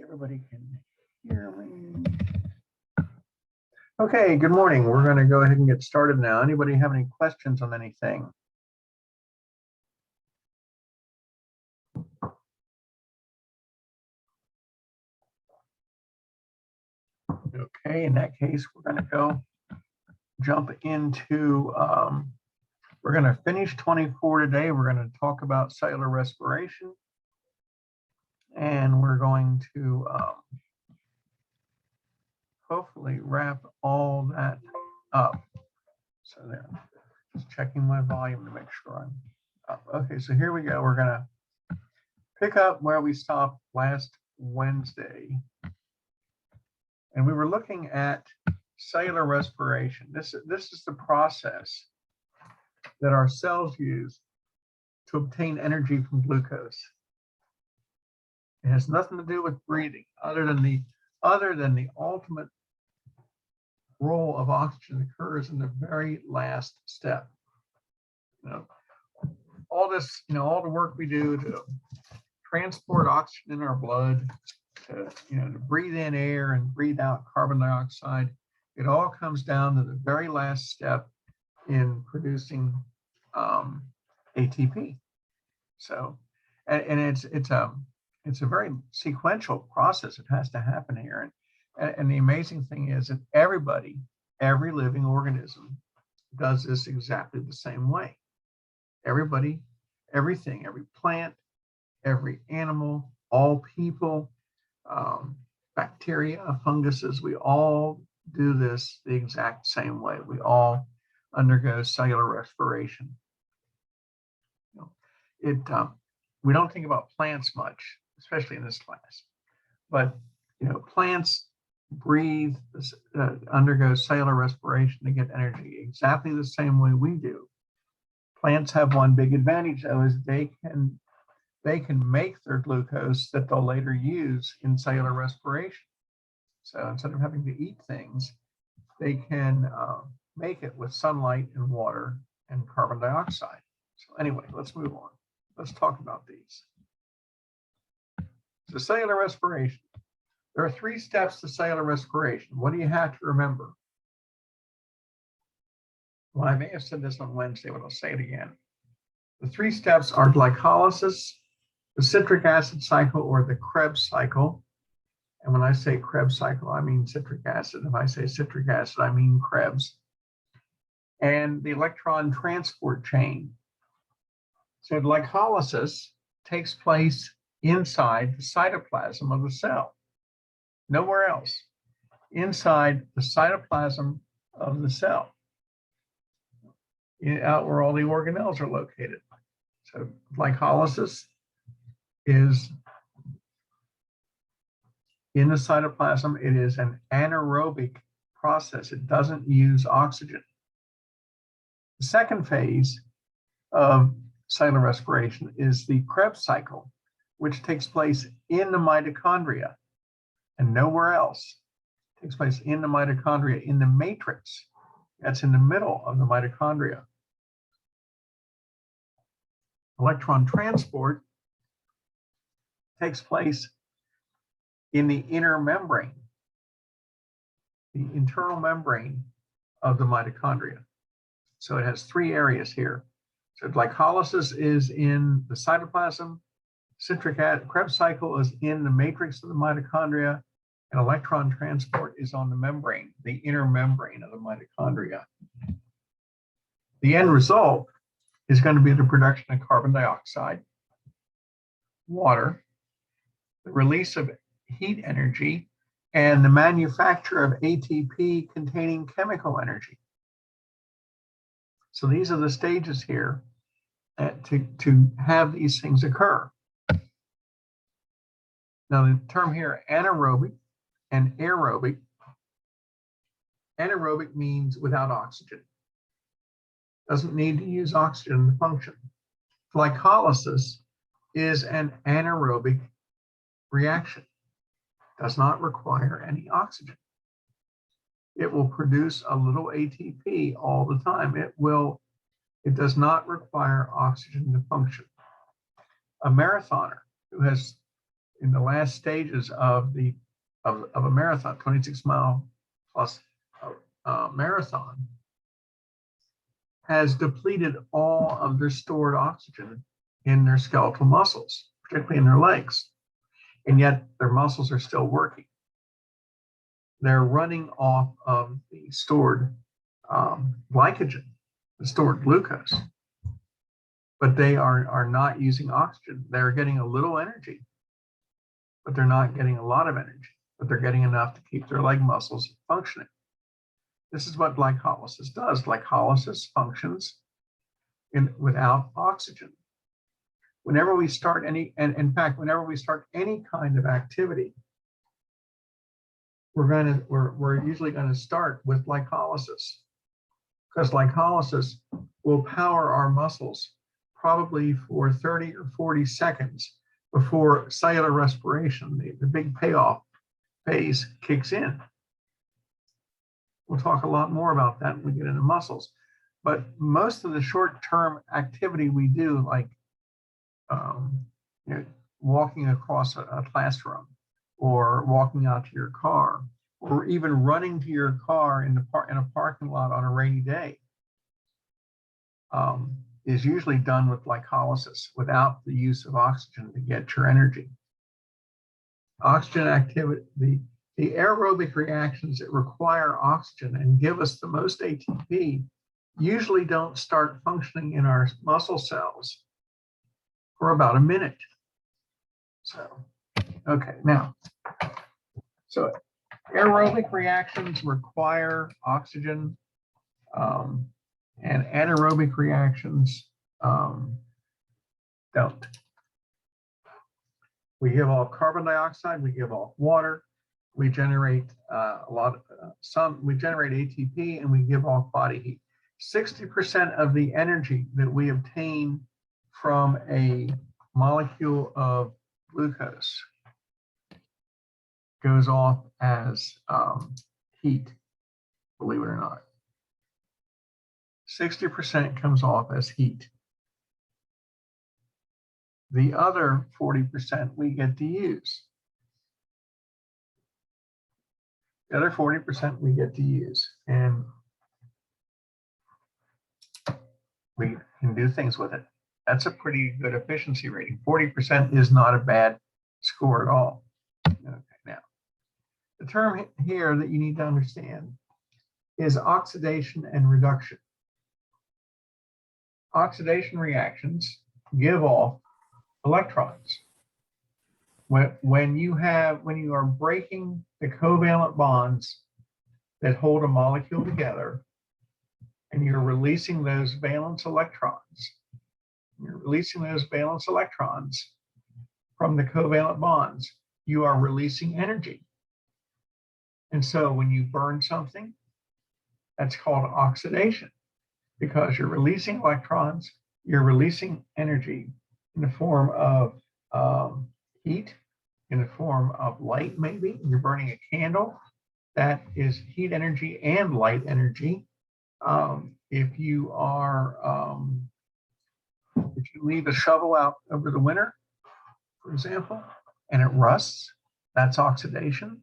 everybody can hear me. Okay, good morning. We're going to go ahead and get started now. Anybody have any questions on anything? Okay, in that case, we're going to jump into, we're going to finish 24 today. We're going to talk about cellular respiration. And we're going to hopefully wrap all that up. So there, just checking my volume to make sure I'm up. Okay, so here we go. We're going to pick up where we stopped last Wednesday. And we were looking at cellular respiration. This is the process that our cells use to obtain energy from glucose. It has nothing to do with breathing, other than the ultimate role of oxygen occurs in the very last step. All this, all the work we do to transport oxygen in our blood, to breathe in air and breathe out carbon dioxide, it all comes down to the very last step in producing ATP. So, and it's a very sequential process. It has to happen here. And the amazing thing is that every living organism does this exactly the same way. Everybody, everything, every plant, every animal, all people, bacteria, funguses, we all do this the exact same way. We all undergo cellular respiration. We don't think about plants much, especially in this class, but plants breathe, undergo cellular respiration to get energy exactly the same way we do. Plants have one big advantage, though, is they can make their glucose that they'll later use in cellular respiration. So instead of having to eat things, they can make it with sunlight and water and carbon dioxide. So anyway, let's move on. Let's talk about these. So cellular respiration. There are 3 steps to cellular respiration. What do you have to remember? Well, I may have said this on Wednesday, but I'll say it again. The 3 steps are glycolysis, the citric acid cycle, or the Krebs cycle. And when I say Krebs cycle, I mean citric acid. If I say citric acid, I mean Krebs. And the electron transport chain. So glycolysis takes place inside the cytoplasm of the cell. Nowhere else. Inside the cytoplasm of the cell. Out where all the organelles are located. So glycolysis is in the cytoplasm. It is an anaerobic process. It doesn't use oxygen. The second phase of cellular respiration is the Krebs cycle, which takes place in the mitochondria and nowhere else. It takes place in the mitochondria, in the matrix. That's in the middle of the mitochondria. Electron transport takes place in the inner membrane, the internal membrane of the mitochondria. So it has 3 areas here. So glycolysis is in the cytoplasm, citric acid Krebs cycle is in the matrix of the mitochondria, and electron transport is on the membrane, the inner membrane of the mitochondria. The end result is going to be the production of carbon dioxide, water, the release of heat energy, and the manufacture of ATP containing chemical energy. So these are the stages here to have these things occur. Now the term here, anaerobic and aerobic. Anaerobic means without oxygen. Doesn't need to use oxygen to function. Glycolysis is an anaerobic reaction. Does not require any oxygen. It will produce a little ATP all the time. It does not require oxygen to function. A marathoner who has in the last stages of a marathon, 26-mile plus marathon, has depleted all of their stored oxygen in their skeletal muscles, particularly in their legs. And yet their muscles are still working. They're running off of the stored glycogen, the stored glucose, but they are not using oxygen. They're getting a little energy, but they're not getting a lot of energy, but they're getting enough to keep their leg muscles functioning. This is what glycolysis does. Glycolysis functions without oxygen. Whenever we start whenever we start any kind of activity, we're usually going to start with glycolysis, because glycolysis will power our muscles probably for 30 or 40 seconds before cellular respiration, the big payoff phase, kicks in. We'll talk a lot more about that when we get into muscles. But most of the short-term activity we do, like walking across a classroom, or walking out to your car, or even running to your car in a parking lot on a rainy day, is usually done with glycolysis without the use of oxygen to get your energy. Oxygen activity, the aerobic reactions that require oxygen and give us the most ATP usually don't start functioning in our muscle cells for about a minute. So, okay, now, so aerobic reactions require oxygen, and anaerobic reactions don't. We give off carbon dioxide, we give off water, we generate we generate ATP, and we give off body heat. 60% of the energy that we obtain from a molecule of glucose goes off as heat, believe it or not. 60% comes off as heat. The other 40% we get to use. The other 40% we get to use, and we can do things with it. That's a pretty good efficiency rating. 40% is not a bad score at all. Okay, now, the term here that you need to understand is oxidation and reduction. Oxidation reactions give off electrons. When you are breaking the covalent bonds that hold a molecule together, and you're releasing those valence electrons, from the covalent bonds, you are releasing energy. And so when you burn something, that's called oxidation, because you're releasing electrons, you're releasing energy in the form of heat, in the form of light, maybe. You're burning a candle, that is heat energy and light energy. If you leave a shovel out over the winter, for example, and it rusts, that's oxidation.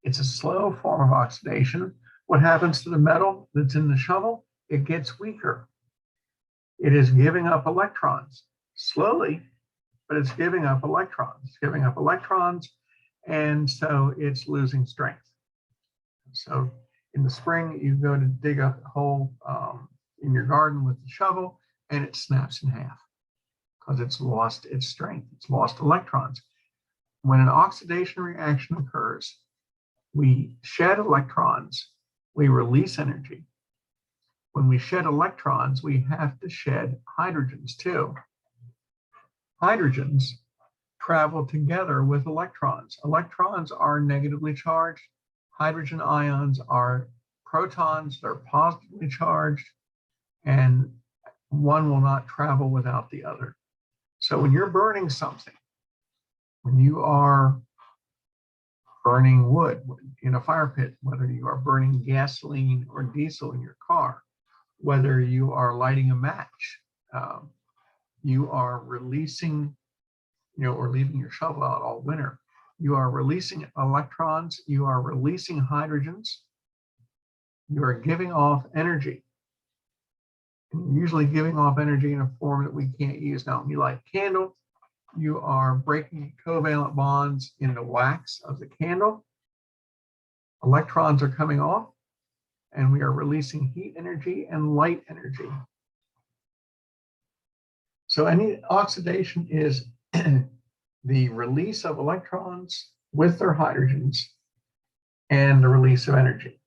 It's a slow form of oxidation. What happens to the metal that's in the shovel? It gets weaker. It is giving up electrons slowly, but it's giving up electrons. It's giving up electrons, and so it's losing strength. So in the spring, you go to dig up a hole in your garden with the shovel, and it snaps in half because it's lost its strength. It's lost electrons. When an oxidation reaction occurs, we shed electrons, we release energy. When we shed electrons, we have to shed hydrogens too. Hydrogens travel together with electrons. Electrons are negatively charged. Hydrogen ions are protons, they're positively charged, and one will not travel without the other. So when you're burning something, when you are burning wood in a fire pit, whether you are burning gasoline or diesel in your car, whether you are lighting a match, you are releasing or leaving your shovel out all winter, you are releasing electrons, you are releasing hydrogens, you are giving off energy. And usually giving off energy in a form that we can't use. Now, when you light a candle, you are breaking covalent bonds in the wax of the candle. Electrons are coming off, and we are releasing heat energy and light energy. So any oxidation is the release of electrons with their hydrogens and the release of energy.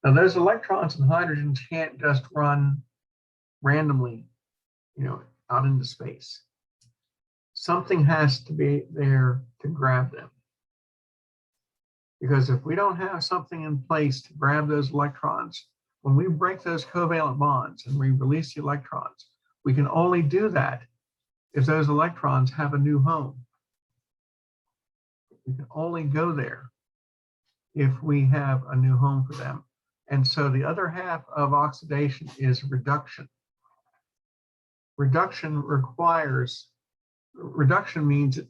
Now, those electrons and hydrogens can't just run randomly, out into space. Something has to be there to grab them. Because if we don't have something in place to grab those electrons, when we break those covalent bonds and we release the electrons, we can only do that if those electrons have a new home. We can only go there if we have a new home for them. And so the other half of oxidation is reduction. Reduction means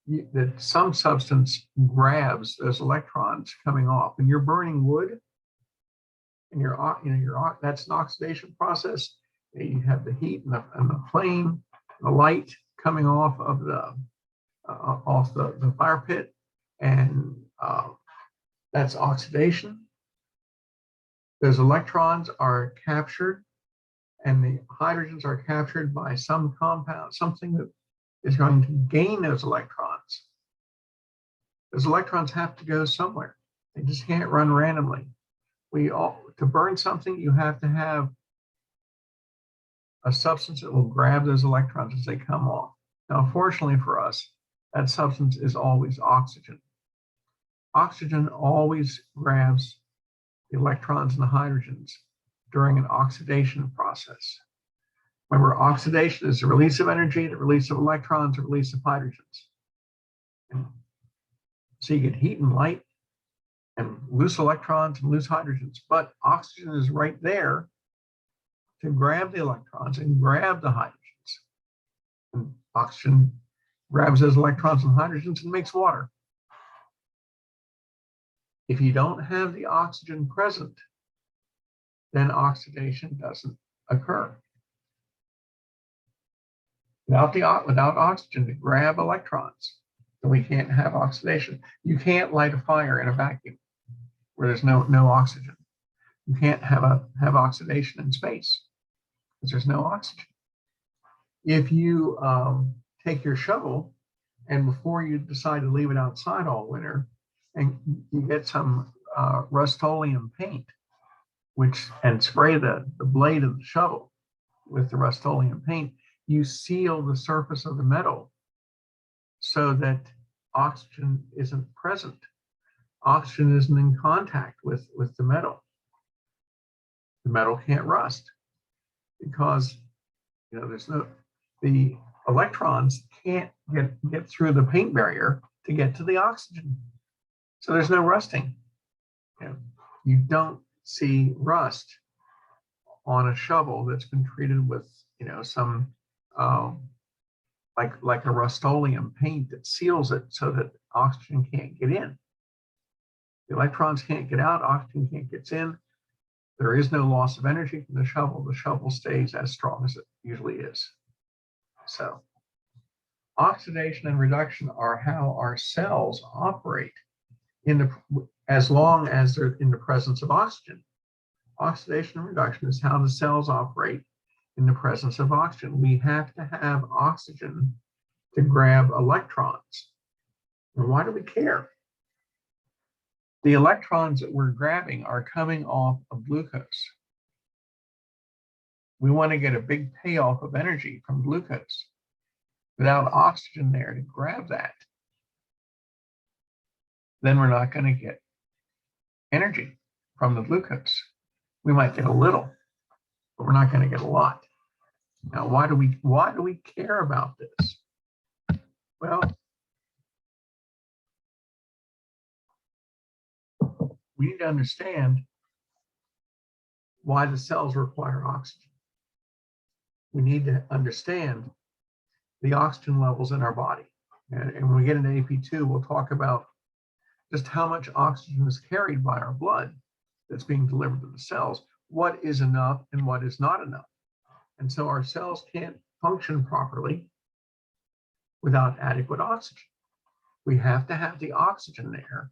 that some substance grabs those electrons coming off. When you're burning wood, and that's an oxidation process. You have the heat and the flame, the light coming off of the fire pit, and that's oxidation. Those electrons are captured, and the hydrogens are captured by some compound, something that is going to gain those electrons. Those electrons have to go somewhere. They just can't run randomly. To burn something, you have to have a substance that will grab those electrons as they come off. Now, fortunately for us, that substance is always oxygen. Oxygen always grabs the electrons and the hydrogens during an oxidation process. Remember, oxidation is the release of energy, the release of electrons, the release of hydrogens. And so you get heat and light and loose electrons and loose hydrogens, but oxygen is right there to grab the electrons and grab the hydrogens. And oxygen grabs those electrons and hydrogens and makes water. If you don't have the oxygen present, then oxidation doesn't occur. Without oxygen to grab electrons, then we can't have oxidation. You can't light a fire in a vacuum where there's no oxygen. You can't have oxidation in space because there's no oxygen. If you take your shovel and before you decide to leave it outside all winter, and you get some Rust-Oleum paint, and spray the blade of the shovel with the Rust-Oleum paint, you seal the surface of the metal so that oxygen isn't present. Oxygen isn't in contact with the metal. The metal can't rust because the electrons can't get through the paint barrier to get to the oxygen. So there's no rusting. You don't see rust on a shovel that's been treated with some like a Rust-Oleum paint that seals it so that oxygen can't get in. The electrons can't get out, oxygen can't get in. There is no loss of energy from the shovel. The shovel stays as strong as it usually is. So oxidation and reduction are how our cells operate as long as they're in the presence of oxygen. Oxidation and reduction is how the cells operate in the presence of oxygen. We have to have oxygen to grab electrons. And why do we care? The electrons that we're grabbing are coming off of glucose. We want to get a big payoff of energy from glucose. Without oxygen there to grab that, then we're not going to get energy from the glucose. We might get a little, but we're not going to get a lot. Now, why do we care about this? Well, we need to understand why the cells require oxygen. We need to understand the oxygen levels in our body. And when we get into AP2, we'll talk about just how much oxygen is carried by our blood that's being delivered to the cells, what is enough and what is not enough. And so our cells can't function properly without adequate oxygen. We have to have the oxygen there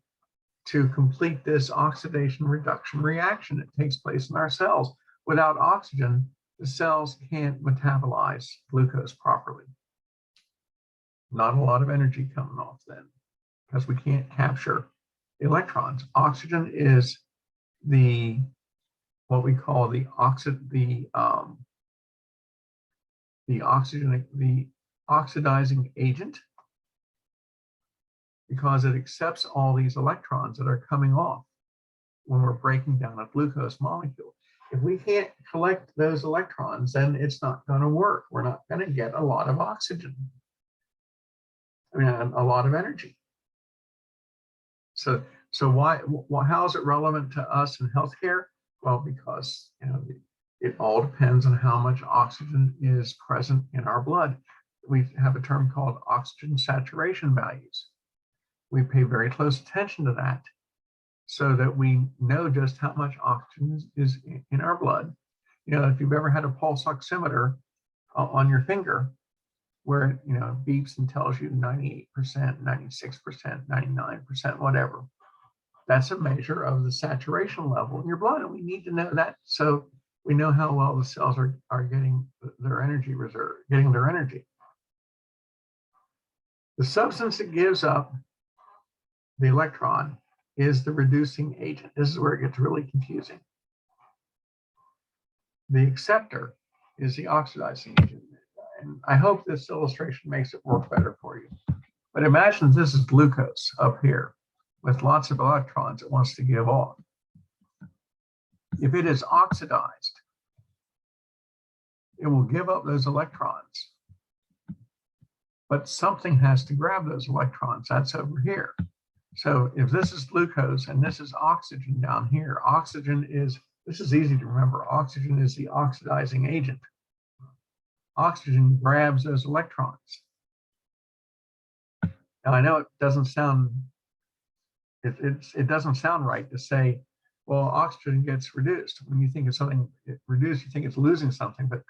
to complete this oxidation reduction reaction that takes place in our cells. Without oxygen, the cells can't metabolize glucose properly. Not a lot of energy coming off then, because we can't capture electrons. Oxygen is what we call the oxidizing agent, because it accepts all these electrons that are coming off when we're breaking down a glucose molecule. If we can't collect those electrons, then it's not going to work. We're not going to get a lot of oxygen. I mean, a lot of energy. So how is it relevant to us in healthcare? Well, because it all depends on how much oxygen is present in our blood. We have a term called oxygen saturation values. We pay very close attention to that so that we know just how much oxygen is in our blood. If you've ever had a pulse oximeter on your finger, where it beeps and tells you 98%, 96%, 99%, whatever. That's a measure of the saturation level in your blood, and we need to know that so we know how well the cells are getting their energy reserve, getting their energy. The substance that gives up the electron is the reducing agent. This is where it gets really confusing. The acceptor is the oxidizing agent. And I hope this illustration makes it work better for you. But imagine this is glucose up here with lots of electrons it wants to give off. If it is oxidized, it will give up those electrons. But something has to grab those electrons. That's over here. So if this is glucose and this is oxygen down here, this is easy to remember, oxygen is the oxidizing agent. Oxygen grabs those electrons. Now I know it doesn't sound right to say, well, oxygen gets reduced. When you think of something reduced, you think it's losing something. But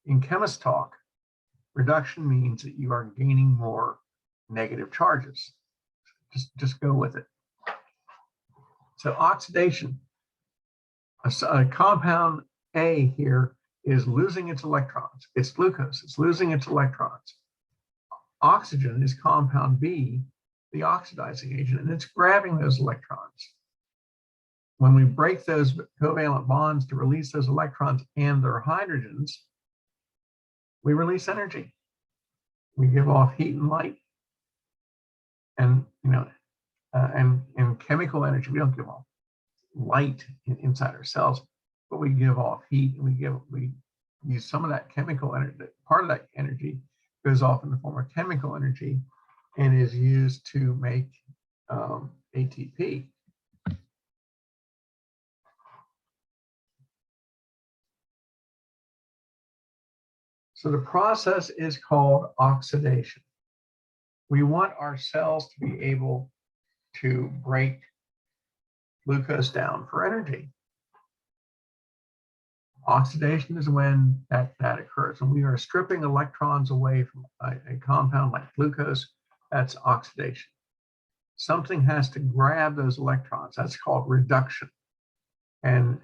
in chemist talk, reduction means that you are gaining more negative charges. Just go with it. So oxidation, a compound A here is losing its electrons. It's glucose, it's losing its electrons. Oxygen is compound B, the oxidizing agent, and it's grabbing those electrons. When we break those covalent bonds to release those electrons and their hydrogens, we release energy. We give off heat and light. And and chemical energy. We don't give off light inside our cells, but we give off heat, and we use some of that chemical energy. Part of that energy goes off in the form of chemical energy and is used to make ATP. So the process is called oxidation. We want our cells to be able to break glucose down for energy. Oxidation is when that occurs. When we are stripping electrons away from a compound like glucose, that's oxidation. Something has to grab those electrons. That's called reduction. And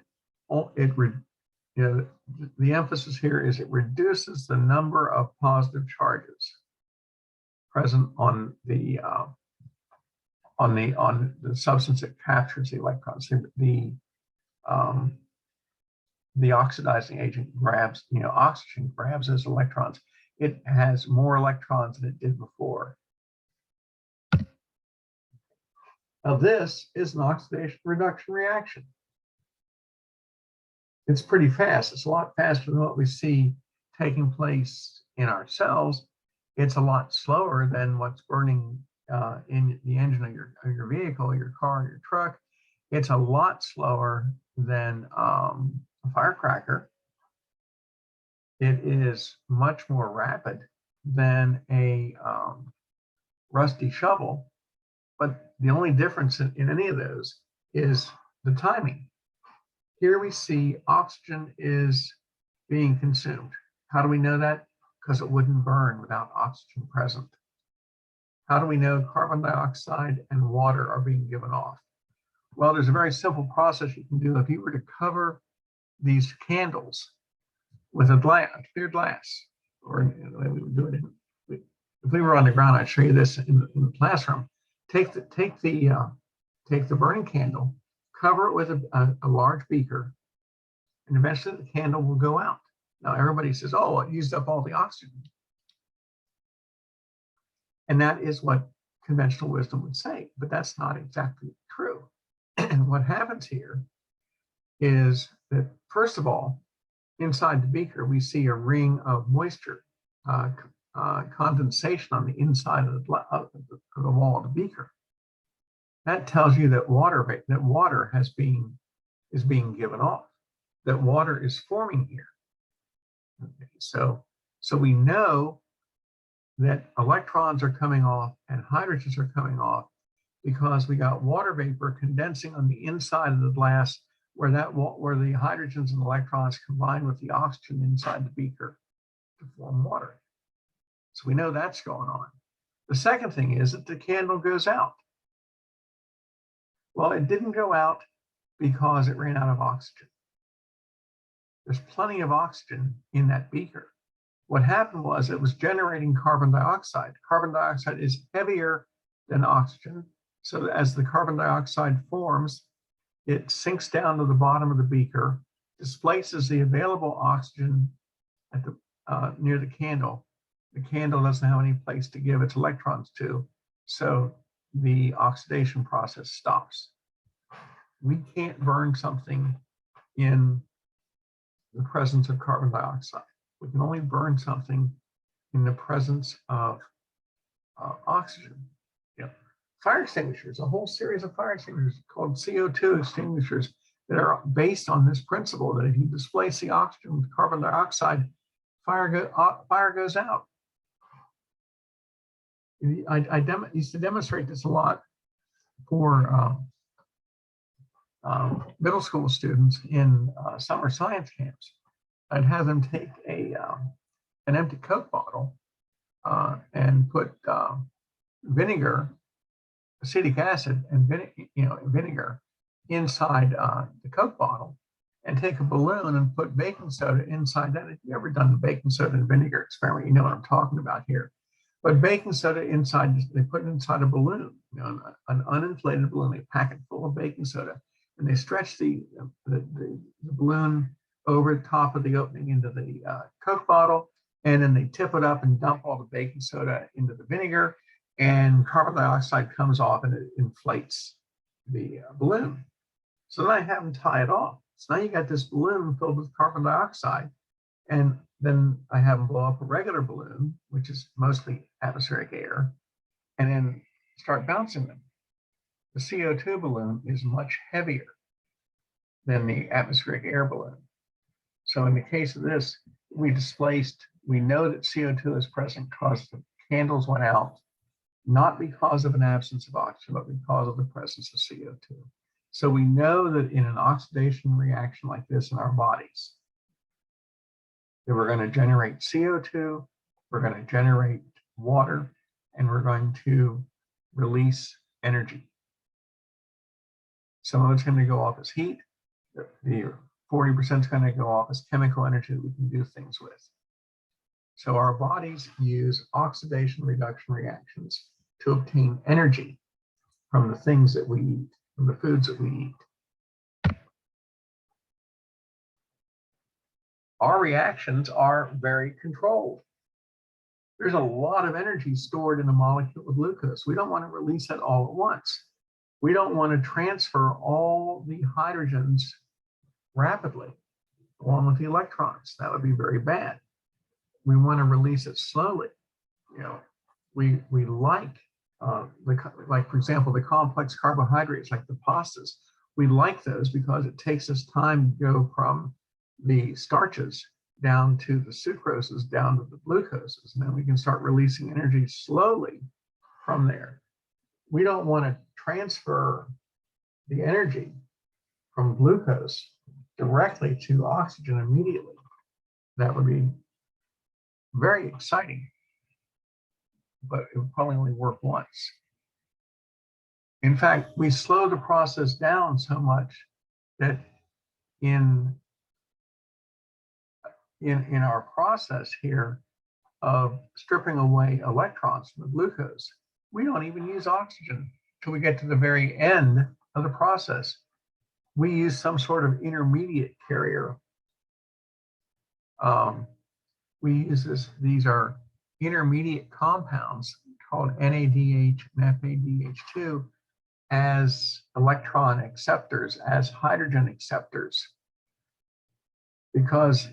the emphasis here is it reduces the number of positive charges present on the substance that captures the electrons. The oxidizing agent grabs, oxygen grabs those electrons. It has more electrons than it did before. Now this is an oxidation reduction reaction. It's pretty fast. It's a lot faster than what we see taking place in our cells. It's a lot slower than what's burning in the engine of your vehicle, your car, your truck. It's a lot slower than a firecracker. It is much more rapid than a rusty shovel, but the only difference in any of those is the timing. Here we see oxygen is being consumed. How do we know that? Because it wouldn't burn without oxygen present. How do we know carbon dioxide and water are being given off? Well, there's a very simple process you can do. If you were to cover these candles with a clear glass, or the way we would do it, if we were on the ground, I'd show you this in the classroom. Take the burning candle, cover it with a large beaker, and eventually the candle will go out. Now everybody says, "Oh, it used up all the oxygen," and that is what conventional wisdom would say, but that's not exactly true. And what happens here is that, first of all, inside the beaker, we see a ring of moisture, condensation on the inside of the wall of the beaker. That tells you that water is being given off, that water is forming here. Okay, so we know that electrons are coming off and hydrogens are coming off because we got water vapor condensing on the inside of the glass where the hydrogens and electrons combine with the oxygen inside the beaker to form water. So we know that's going on. The second thing is that the candle goes out. Well, it didn't go out because it ran out of oxygen. There's plenty of oxygen in that beaker. What happened was it was generating carbon dioxide. Carbon dioxide is heavier than oxygen. So as the carbon dioxide forms, it sinks down to the bottom of the beaker, displaces the available oxygen at the near the candle. The candle doesn't have any place to give its electrons to, so the oxidation process stops. We can't burn something in the presence of carbon dioxide. We can only burn something in the presence of oxygen. Yeah. Fire extinguishers, a whole series of fire extinguishers called CO2 extinguishers that are based on this principle that if you displace the oxygen with carbon dioxide, fire goes out. I used to demonstrate this a lot for middle school students in summer science camps. I'd have them take an empty Coke bottle and put vinegar, acetic acid, and vinegar inside the Coke bottle, and take a balloon and put baking soda inside that. If you've ever done the baking soda and vinegar experiment, you know what I'm talking about here. But baking soda inside, they put it inside a balloon, an uninflated balloon. They pack it full of baking soda, and they stretch the balloon over the top of the opening into the Coke bottle, and then they tip it up and dump all the baking soda into the vinegar, and carbon dioxide comes off and it inflates the balloon. So then I have them tie it off. So now you got this balloon filled with carbon dioxide, and then I have them blow up a regular balloon, which is mostly atmospheric air, and then start bouncing them. The CO2 balloon is much heavier than the atmospheric air balloon. So in the case of this, we know that CO2 is present because the candles went out, not because of an absence of oxygen, but because of the presence of CO2. So we know that in an oxidation reaction like this in our bodies, that we're going to generate CO2, we're going to generate water, and we're going to release energy. Some of it's going to go off as heat. The 40% is going to go off as chemical energy that we can do things with. So our bodies use oxidation reduction reactions to obtain energy from the things that we eat, from the foods that we eat. Our reactions are very controlled. There's a lot of energy stored in a molecule of glucose. We don't want to release it all at once. We don't want to transfer all the hydrogens rapidly along with the electrons. That would be very bad. We want to release it slowly. We like for example, the complex carbohydrates like the pastas. We like those because it takes us time to go from the starches down to the sucroses, down to the glucoses, and then we can start releasing energy slowly from there. We don't want to transfer the energy from glucose directly to oxygen immediately. That would be very exciting, but it would probably only work once. In fact, we slow the process down so much that in our process here of stripping away electrons from the glucose, we don't even use oxygen till we get to the very end of the process. We use some sort of intermediate carrier. We use these are intermediate compounds called NADH and FADH2 as electron acceptors, as hydrogen acceptors, because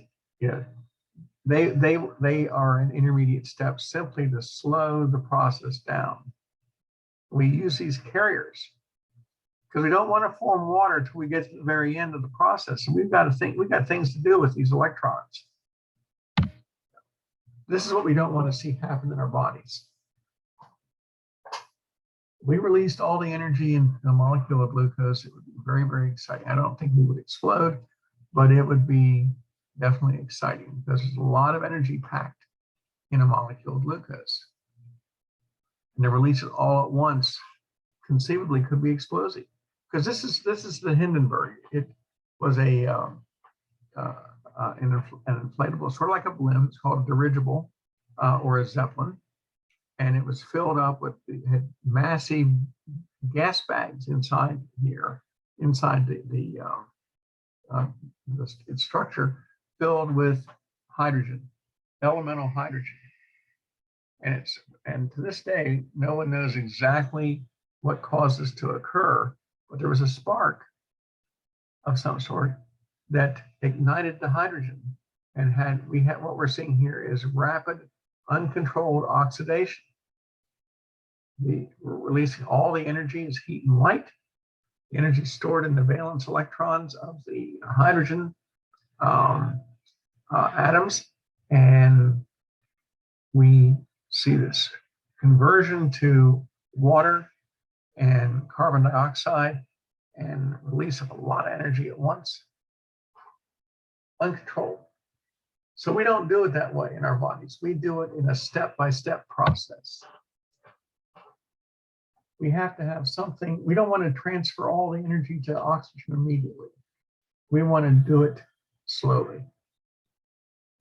they are an intermediate step simply to slow the process down. We use these carriers because we don't want to form water till we get to the very end of the process, and we've got things to do with these electrons. This is what we don't want to see happen in our bodies. We released all the energy in a molecule of glucose. It would be very, very exciting. I don't think we would explode, but it would be definitely exciting because there's a lot of energy packed in a molecule of glucose. And to release it all at once conceivably could be explosive, because this is the Hindenburg. It was an inflatable, sort of like a balloon. It's called a dirigible or a Zeppelin. And it was filled up with, it had massive gas bags inside here, inside its structure, filled with hydrogen, elemental hydrogen. And to this day, no one knows exactly what caused this to occur, but there was a spark of some sort that ignited the hydrogen, and what we're seeing here is rapid, uncontrolled oxidation. We're releasing all the energy as heat and light. The energy stored in the valence electrons of the hydrogen atoms, and we see this conversion to water and carbon dioxide and release of a lot of energy at once, uncontrolled. So we don't do it that way in our bodies. We do it in a step-by-step process. We have to have something. We don't want to transfer all the energy to oxygen immediately. We want to do it slowly.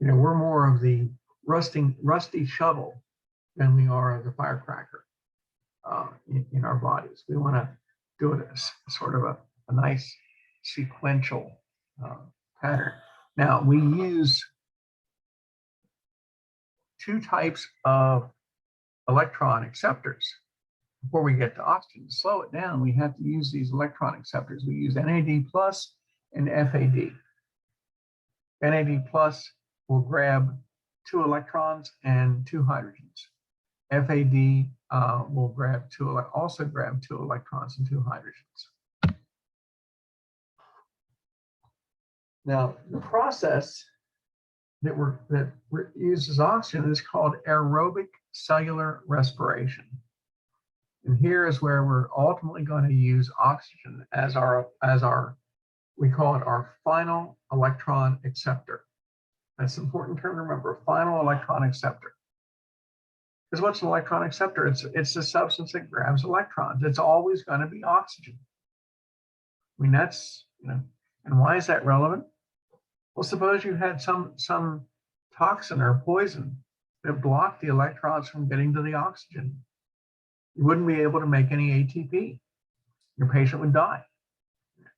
We're more of the rusty shuttle than we are of the firecracker in our bodies. We want to do it as sort of a nice sequential pattern. Now, we use two types of electron acceptors. Before we get to oxygen, to slow it down, we have to use these electron acceptors. We use NAD plus and FAD. NAD plus will grab 2 electrons and 2 hydrogens. FAD will also grab 2 electrons and 2 hydrogens. Now, the process that uses oxygen is called aerobic cellular respiration. And here is where we're ultimately going to use oxygen as we call it our final electron acceptor. That's an important term to remember, final electron acceptor. Because what's an electron acceptor? It's the substance that grabs electrons. It's always going to be oxygen. I mean, that's, and why is that relevant? Well, suppose you had some toxin or poison that blocked the electrons from getting to the oxygen. You wouldn't be able to make any ATP. Your patient would die.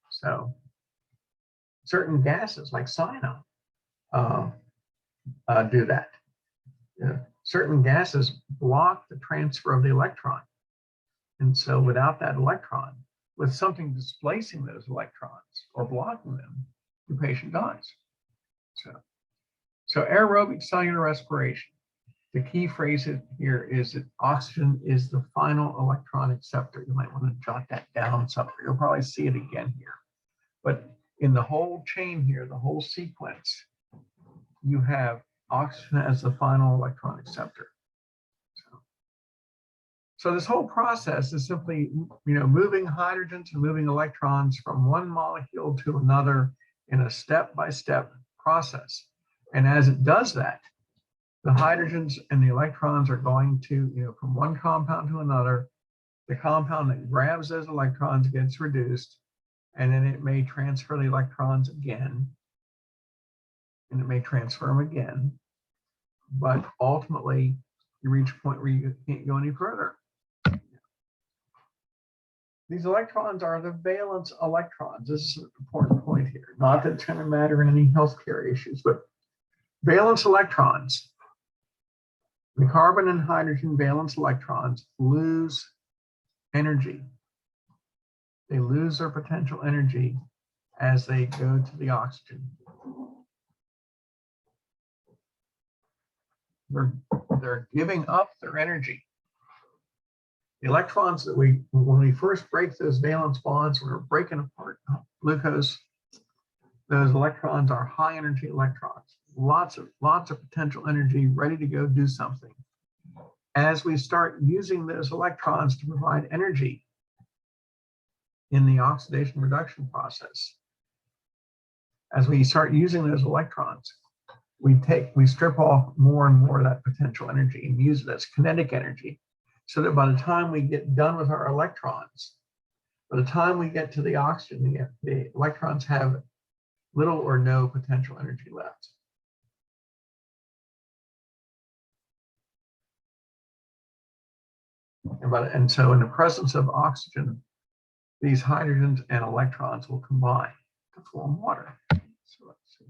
So certain gases like cyanide do that. Certain gases block the transfer of the electron. And so without that electron, with something displacing those electrons or blocking them, the patient dies. So aerobic cellular respiration. The key phrase here is that oxygen is the final electron acceptor. You might want to jot that down somewhere. You'll probably see it again here. But in the whole chain here, the whole sequence, you have oxygen as the final electron acceptor. So this whole process is simply, moving hydrogens and moving electrons from one molecule to another in a step-by-step process. And as it does that, the hydrogens and the electrons are going to, from one compound to another. The compound that grabs those electrons gets reduced, and then it may transfer the electrons again, and it may transfer them again. But ultimately, you reach a point where you can't go any further. These electrons are the valence electrons. This is an important point here. Not that it's going to matter in any healthcare issues, but valence electrons, the carbon and hydrogen valence electrons lose energy. They lose their potential energy as they go to the oxygen. They're giving up their energy. The electrons that when we first break those valence bonds, we're breaking apart glucose. Those electrons are high energy electrons, lots of potential energy, ready to go do something. As we start using those electrons to provide energy in the oxidation reduction process, as we start using those electrons, we strip off more and more of that potential energy and use it as kinetic energy, so that by the time we get done with our electrons, by the time we get to the oxygen, the electrons have little or no potential energy left. And so in the presence of oxygen, these hydrogens and electrons will combine to form water. So let's see.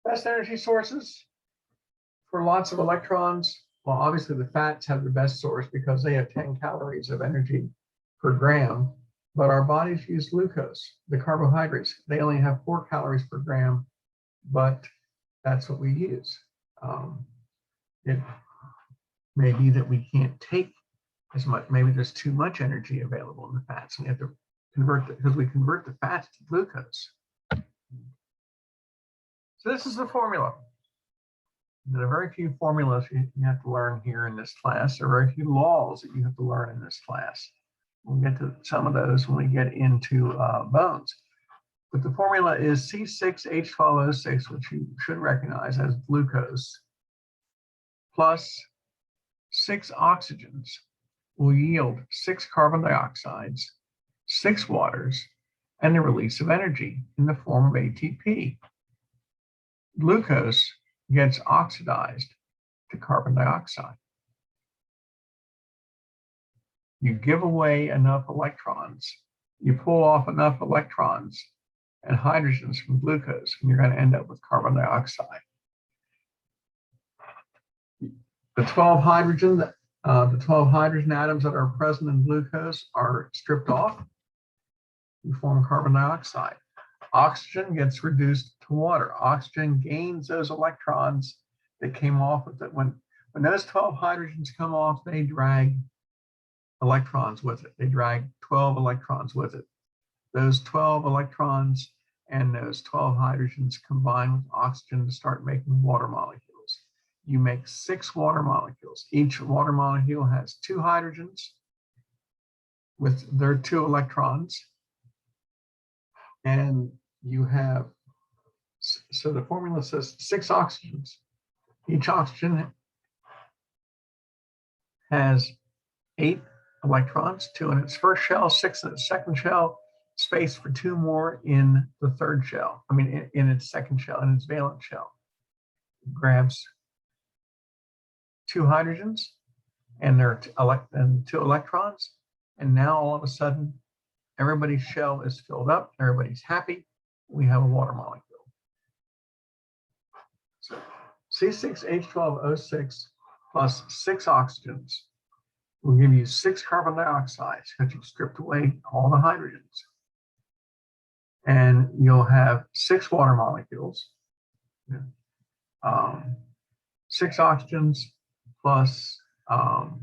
Best energy sources for lots of electrons. Well, obviously the fats have the best source because they have 10 calories of energy per gram, but our bodies use glucose, the carbohydrates. They only have 4 calories per gram, but that's what we use. It may be that we can't take as much, maybe there's too much energy available in the fats, and we have to convert it, because we convert the fats to glucose. So this is the formula. There are very few formulas you have to learn here in this class. There are very few laws that you have to learn in this class. We'll get to some of those when we get into bones. But the formula is C6H12O6, which you should recognize as glucose, plus 6 oxygens will yield 6 carbon dioxides, 6 waters, and the release of energy in the form of ATP. Glucose gets oxidized to carbon dioxide. You give away enough electrons, you pull off enough electrons and hydrogens from glucose, and you're going to end up with carbon dioxide. The 12 hydrogen atoms that are present in glucose are stripped off. You form carbon dioxide. Oxygen gets reduced to water. Oxygen gains those electrons that came off with it. When those 12 hydrogens come off, they drag electrons with it. They drag 12 electrons with it. Those 12 electrons and those 12 hydrogens combine with oxygen to start making water molecules. You make 6 water molecules. Each water molecule has 2 hydrogens with their 2 electrons. And you have, so the formula says 6 oxygens. Each oxygen has 8 electrons, 2 in its first shell, 6 in its second shell, space for 2 more in the third shell. I mean, in its second shell, in its valence shell. It grabs 2 hydrogens and their 2 electrons. And now all of a sudden, everybody's shell is filled up, everybody's happy, we have a water molecule. So C6H12O6 plus 6 oxygens will give you 6 carbon dioxides because you've stripped away all the hydrogens. And you'll have 6 water molecules, 6 oxygens plus 12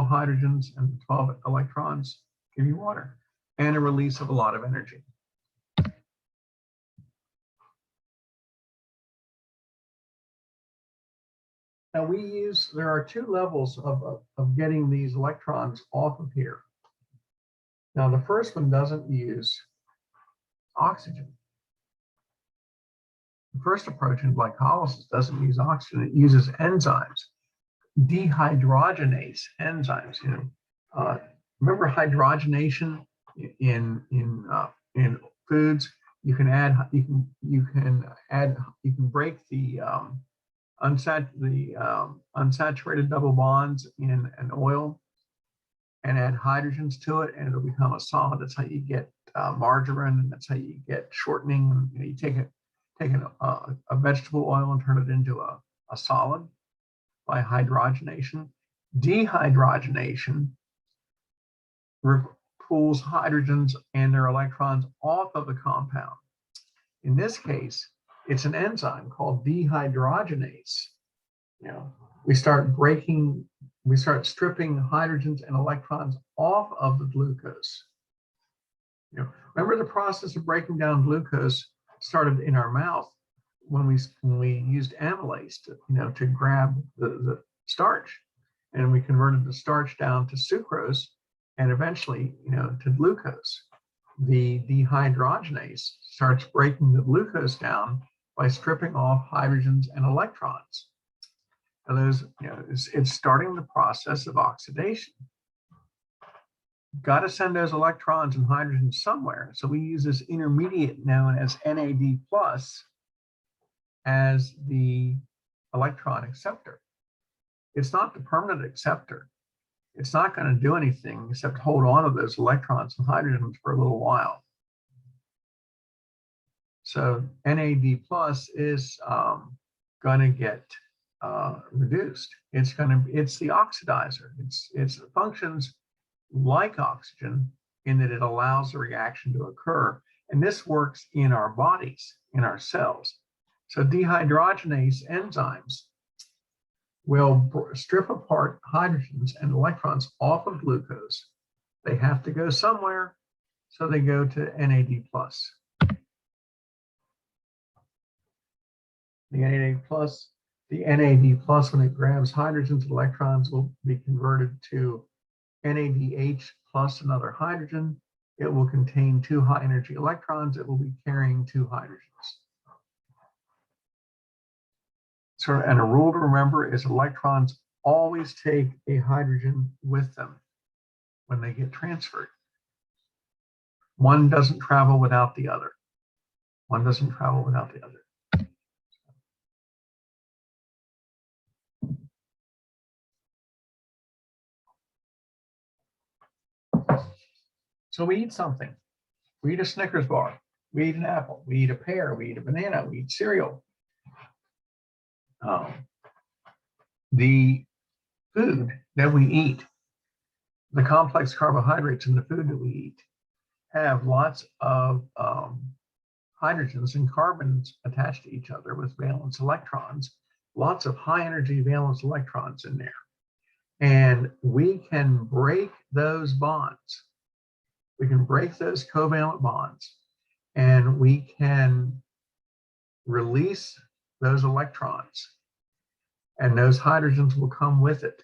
hydrogens and 12 electrons give you water and a release of a lot of energy. Now there are two levels of getting these electrons off of here. Now the first one doesn't use oxygen. The first approach in glycolysis doesn't use oxygen, it uses enzymes, dehydrogenase enzymes. Remember hydrogenation in foods? You can break the unsaturated double bonds in an oil and add hydrogens to it, and it'll become a solid. That's how you get margarine, and that's how you get shortening. You take a vegetable oil and turn it into a solid by hydrogenation. Dehydrogenation pulls hydrogens and their electrons off of the compound. In this case, it's an enzyme called dehydrogenase. We start stripping hydrogens and electrons off of the glucose. Remember the process of breaking down glucose started in our mouth when we used amylase to grab the starch, and we converted the starch down to sucrose and eventually to glucose. The dehydrogenase starts breaking the glucose down by stripping off hydrogens and electrons. And those, it's starting the process of oxidation. Got to send those electrons and hydrogens somewhere. So we use this intermediate known as NAD+ as the electron acceptor. It's not the permanent acceptor. It's not going to do anything except hold on to those electrons and hydrogens for a little while. So NAD+ is going to get reduced. It's the oxidizer. It functions like oxygen in that it allows the reaction to occur. And this works in our bodies, in our cells. So dehydrogenase enzymes will strip apart hydrogens and electrons off of glucose. They have to go somewhere, so they go to NAD+. The NAD+, when it grabs hydrogens and electrons, will be converted to NADH plus another hydrogen. It will contain 2 high energy electrons. It will be carrying 2 hydrogens. So, and a rule to remember is electrons always take a hydrogen with them when they get transferred. One doesn't travel without the other. One doesn't travel without the other. So we eat something. We eat a Snickers bar. We eat an apple. We eat a pear. We eat a banana. We eat cereal. The food that we eat, the complex carbohydrates in the food that we eat, have lots of hydrogens and carbons attached to each other with valence electrons, lots of high energy valence electrons in there. And we can break those bonds. We can break those covalent bonds, and we can release those electrons, and those hydrogens will come with it,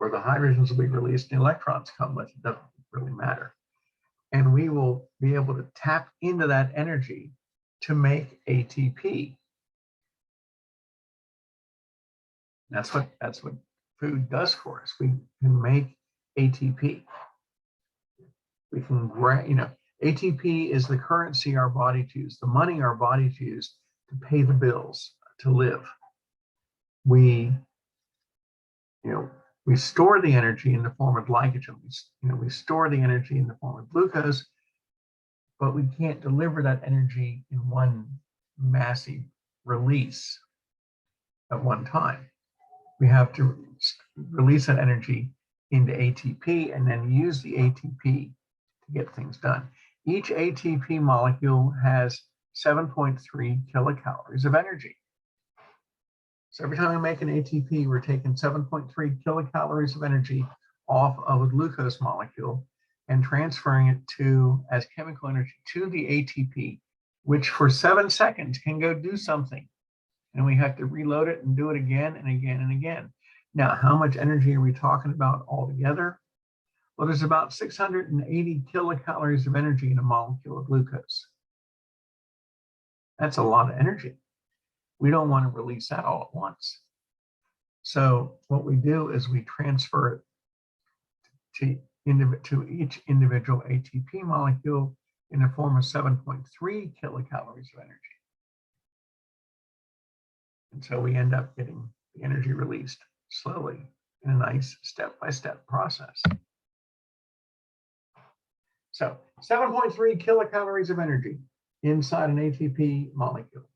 or the hydrogens will be released and the electrons come with it. Doesn't really matter. And we will be able to tap into that energy to make ATP. That's what food does for us. We can make ATP. We can, ATP is the currency our bodies use, the money our bodies use to pay the bills, to live. We store the energy in the form of glycogen. We store the energy in the form of glucose, but we can't deliver that energy in one massive release at one time. We have to release that energy into ATP and then use the ATP to get things done. Each ATP molecule has 7.3 kilocalories of energy. So every time we make an ATP, we're taking 7.3 kilocalories of energy off of a glucose molecule and transferring it as chemical energy to the ATP, which for 7 seconds can go do something. and we have to reload it and do it again and again and again. Now, how much energy are we talking about altogether? Well, there's about 680 kilocalories of energy in a molecule of glucose. That's a lot of energy. We don't want to release that all at once. So what we do is we transfer it to each individual ATP molecule in the form of 7.3 kilocalories of energy. And so we end up getting the energy released slowly in a nice step-by-step process. So 7.3 kilocalories of energy inside an ATP molecule.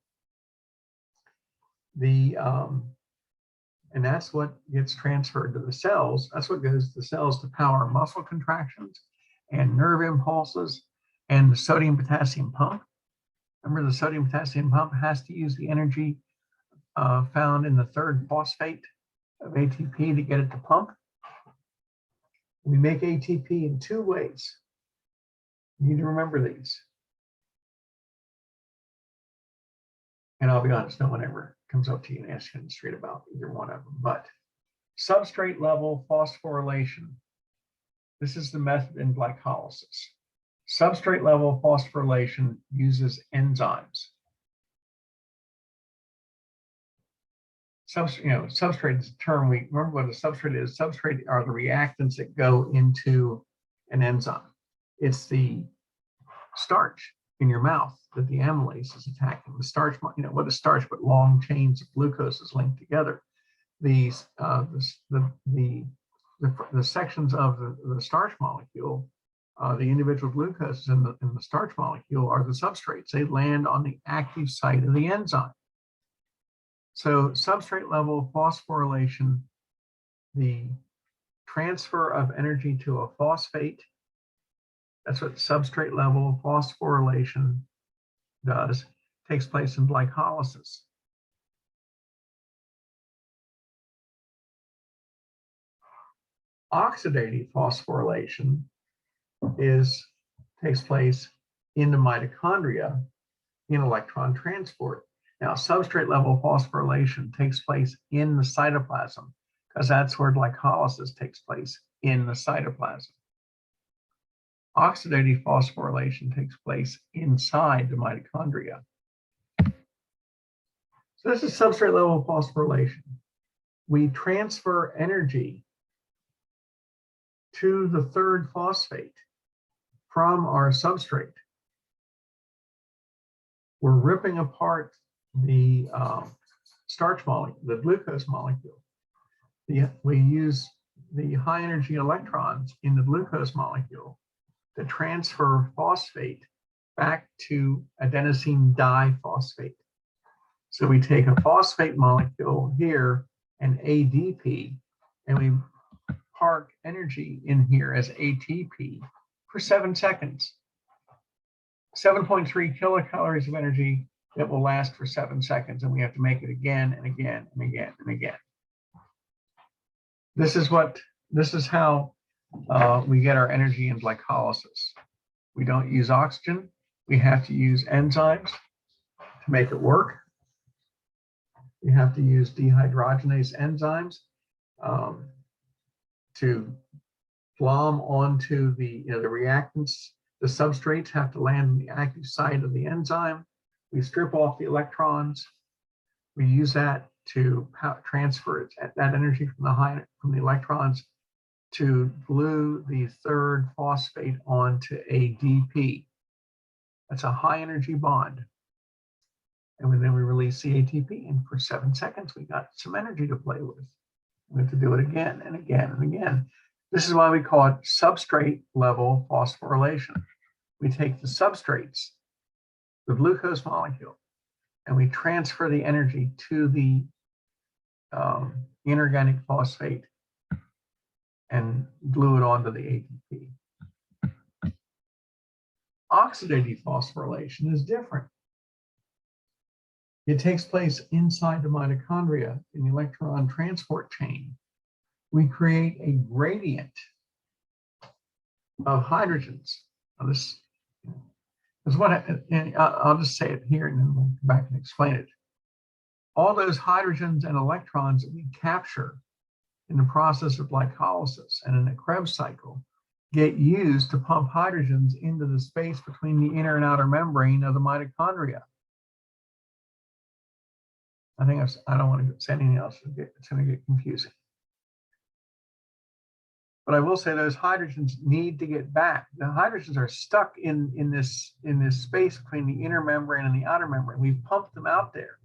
And that's what gets transferred to the cells. That's what goes to the cells to power muscle contractions and nerve impulses and the sodium-potassium pump. Remember, the sodium-potassium pump has to use the energy found in the third phosphate of ATP to get it to pump. We make ATP in two ways. You need to remember these. And I'll be honest, no one ever comes up to you and asks you in the street about either one of them. But substrate level phosphorylation. This is the method in glycolysis. Substrate level phosphorylation uses enzymes. Substrate is a term. We remember what a substrate is. Substrate are the reactants that go into an enzyme. It's the starch in your mouth that the amylase is attacking. The starch, what is starch but long chains of glucose is linked together. The sections of the starch molecule, the individual glucoses in the starch molecule are the substrates. They land on the active site of the enzyme. So substrate level phosphorylation, the transfer of energy to a phosphate, that's what substrate level phosphorylation does, takes place in glycolysis. Oxidative phosphorylation takes place in the mitochondria in electron transport. Now, substrate level phosphorylation takes place in the cytoplasm because that's where glycolysis takes place, in the cytoplasm. Oxidative phosphorylation takes place inside the mitochondria. So this is substrate level phosphorylation. We transfer energy to the third phosphate from our substrate. We're ripping apart the starch molecule, the glucose molecule. We use the high energy electrons in the glucose molecule to transfer phosphate back to adenosine diphosphate. So we take a phosphate molecule here, an ADP, and we park energy in here as ATP for 7 seconds. 7.3 kilocalories of energy that will last for 7 seconds, and we have to make it again and again and again and again. This is how we get our energy in glycolysis. We don't use oxygen. We have to use enzymes to make it work. We have to use dehydrogenase enzymes to glom onto the reactants. The substrates have to land on the active site of the enzyme. We strip off the electrons. We use that to transfer that energy from the electrons to glue the third phosphate onto ADP. That's a high energy bond. And then we release the ATP, and for 7 seconds, we got some energy to play with. We have to do it again and again and again. This is why we call it substrate level phosphorylation. We take the substrates, the glucose molecule, and we transfer the energy to the inorganic phosphate and glue it onto the ATP. Oxidative phosphorylation is different. It takes place inside the mitochondria in the electron transport chain. We create a gradient of hydrogens. Now this is what I'll just say it here and then we'll come back and explain it. all those hydrogens and electrons that we capture in the process of glycolysis and in the Krebs cycle get used to pump hydrogens into the space between the inner and outer membrane of the mitochondria. I don't want to say anything else. It's going to get confusing. But I will say those hydrogens need to get back. The hydrogens are stuck in this space between the inner membrane and the outer membrane. We've pumped them out there.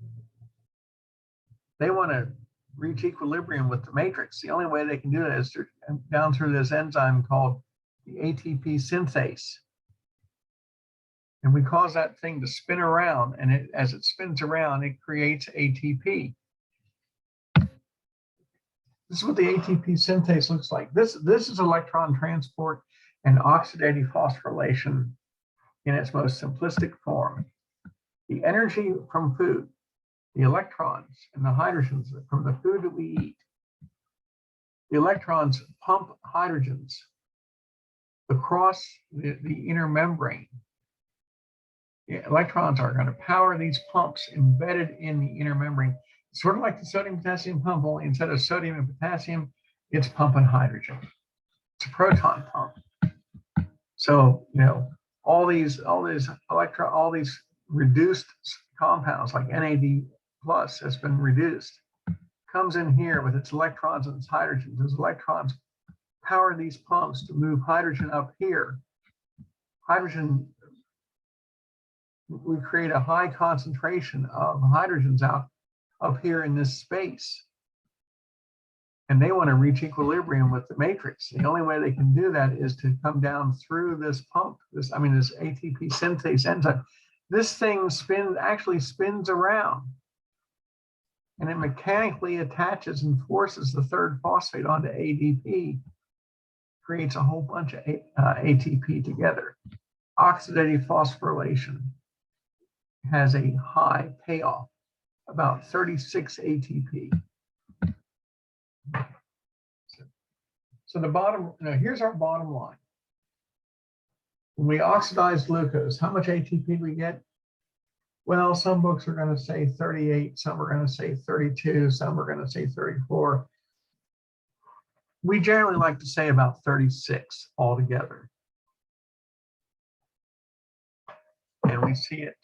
They want to reach equilibrium with the matrix. The only way they can do that is down through this enzyme called the ATP synthase. And we cause that thing to spin around, and as it spins around, it creates ATP. This is what the ATP synthase looks like. This is electron transport and oxidative phosphorylation in its most simplistic form. The energy from food, the electrons and the hydrogens from the food that we eat. The electrons pump hydrogens across the inner membrane. The electrons are going to power these pumps embedded in the inner membrane. Sort of like the sodium-potassium pump, only instead of sodium and potassium, it's pumping hydrogen. It's a proton pump. So, all these reduced compounds like NAD plus has been reduced, comes in here with its electrons and its hydrogens. Those electrons power these pumps to move hydrogen up here. Hydrogen, we create a high concentration of hydrogens out up here in this space. And they want to reach equilibrium with the matrix. The only way they can do that is to come down through this pump, this ATP synthase enzyme. This thing actually spins around, and it mechanically attaches and forces the third phosphate onto ADP, creates a whole bunch of ATP together. Oxidative phosphorylation has a high payoff, about 36 ATP. So here's our bottom line. When we oxidize glucose, how much ATP do we get? Well, some books are going to say 38, some are going to say 32, some are going to say 34. We generally like to say about 36 altogether. And we see it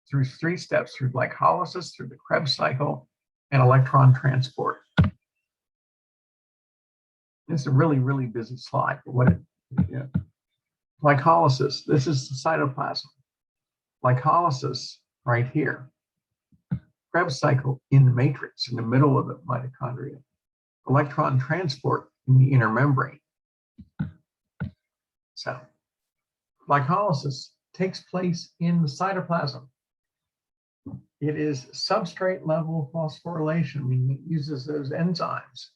through 3 steps, through glycolysis, through the Krebs cycle, and electron transport. It's a really, really busy slide. But glycolysis, this is the cytoplasm. Glycolysis right here. Krebs cycle in the matrix, in the middle of the mitochondria. Electron transport in the inner membrane. So glycolysis takes place in the cytoplasm. It is substrate level phosphorylation, meaning it uses those enzymes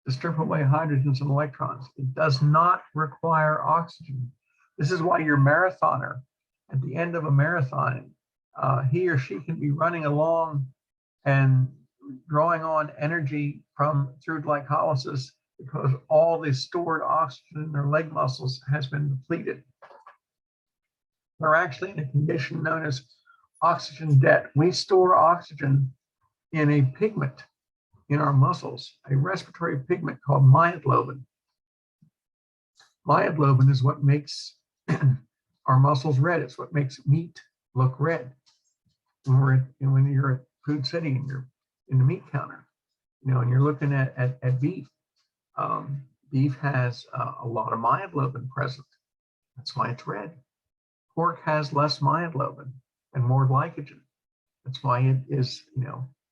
to strip away hydrogens and electrons. It does not require oxygen. This is why your marathoner, at the end of a marathon, he or she can be running along and drawing on energy through glycolysis because all the stored oxygen in their leg muscles has been depleted. They're actually in a condition known as oxygen debt. We store oxygen in a pigment in our muscles, a respiratory pigment called myoglobin. Myoglobin is what makes our muscles red. It's what makes meat look red. When you're at Food City and you're in the meat counter, and you're looking at beef, beef has a lot of myoglobin present. That's why it's red. Pork has less myoglobin and more glycogen. That's why it is,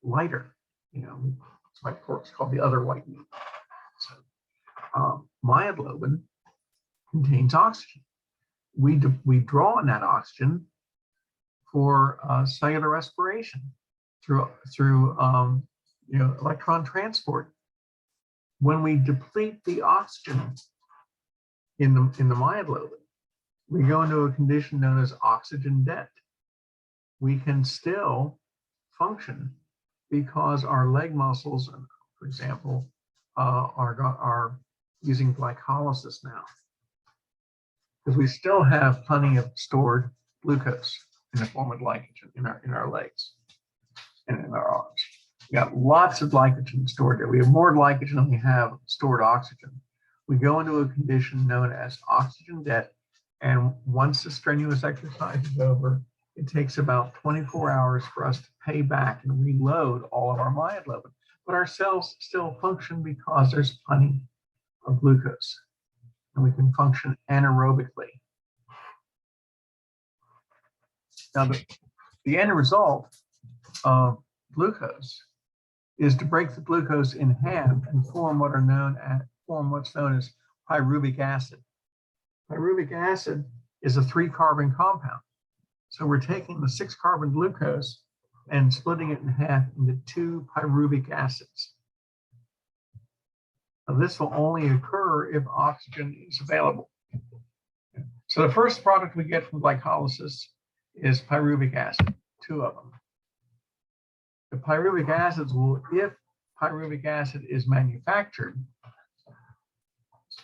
lighter. That's why pork's called the other white meat. So, myoglobin contains oxygen. We draw on that oxygen for cellular respiration through electron transport. When we deplete the oxygen in the myoglobin, we go into a condition known as oxygen debt. We can still function because our leg muscles, for example, are using glycolysis now, because we still have plenty of stored glucose. in the form of glycogen in our legs and in our arms. We got lots of glycogen stored there. We have more glycogen than we have stored oxygen. We go into a condition known as oxygen debt, and once the strenuous exercise is over, it takes about 24 hours for us to pay back and reload all of our myoglobin. But our cells still function because there's plenty of glucose, and we can function anaerobically. Now, the end result of glucose is to break the glucose in half and form what's known as pyruvic acid. Pyruvic acid is a 3-carbon compound. So we're taking the 6-carbon glucose and splitting it in half into 2 pyruvic acids. Now, this will only occur if oxygen is available. So the first product we get from glycolysis is pyruvic acid, 2 of them. The pyruvic acids will, if pyruvic acid is manufactured,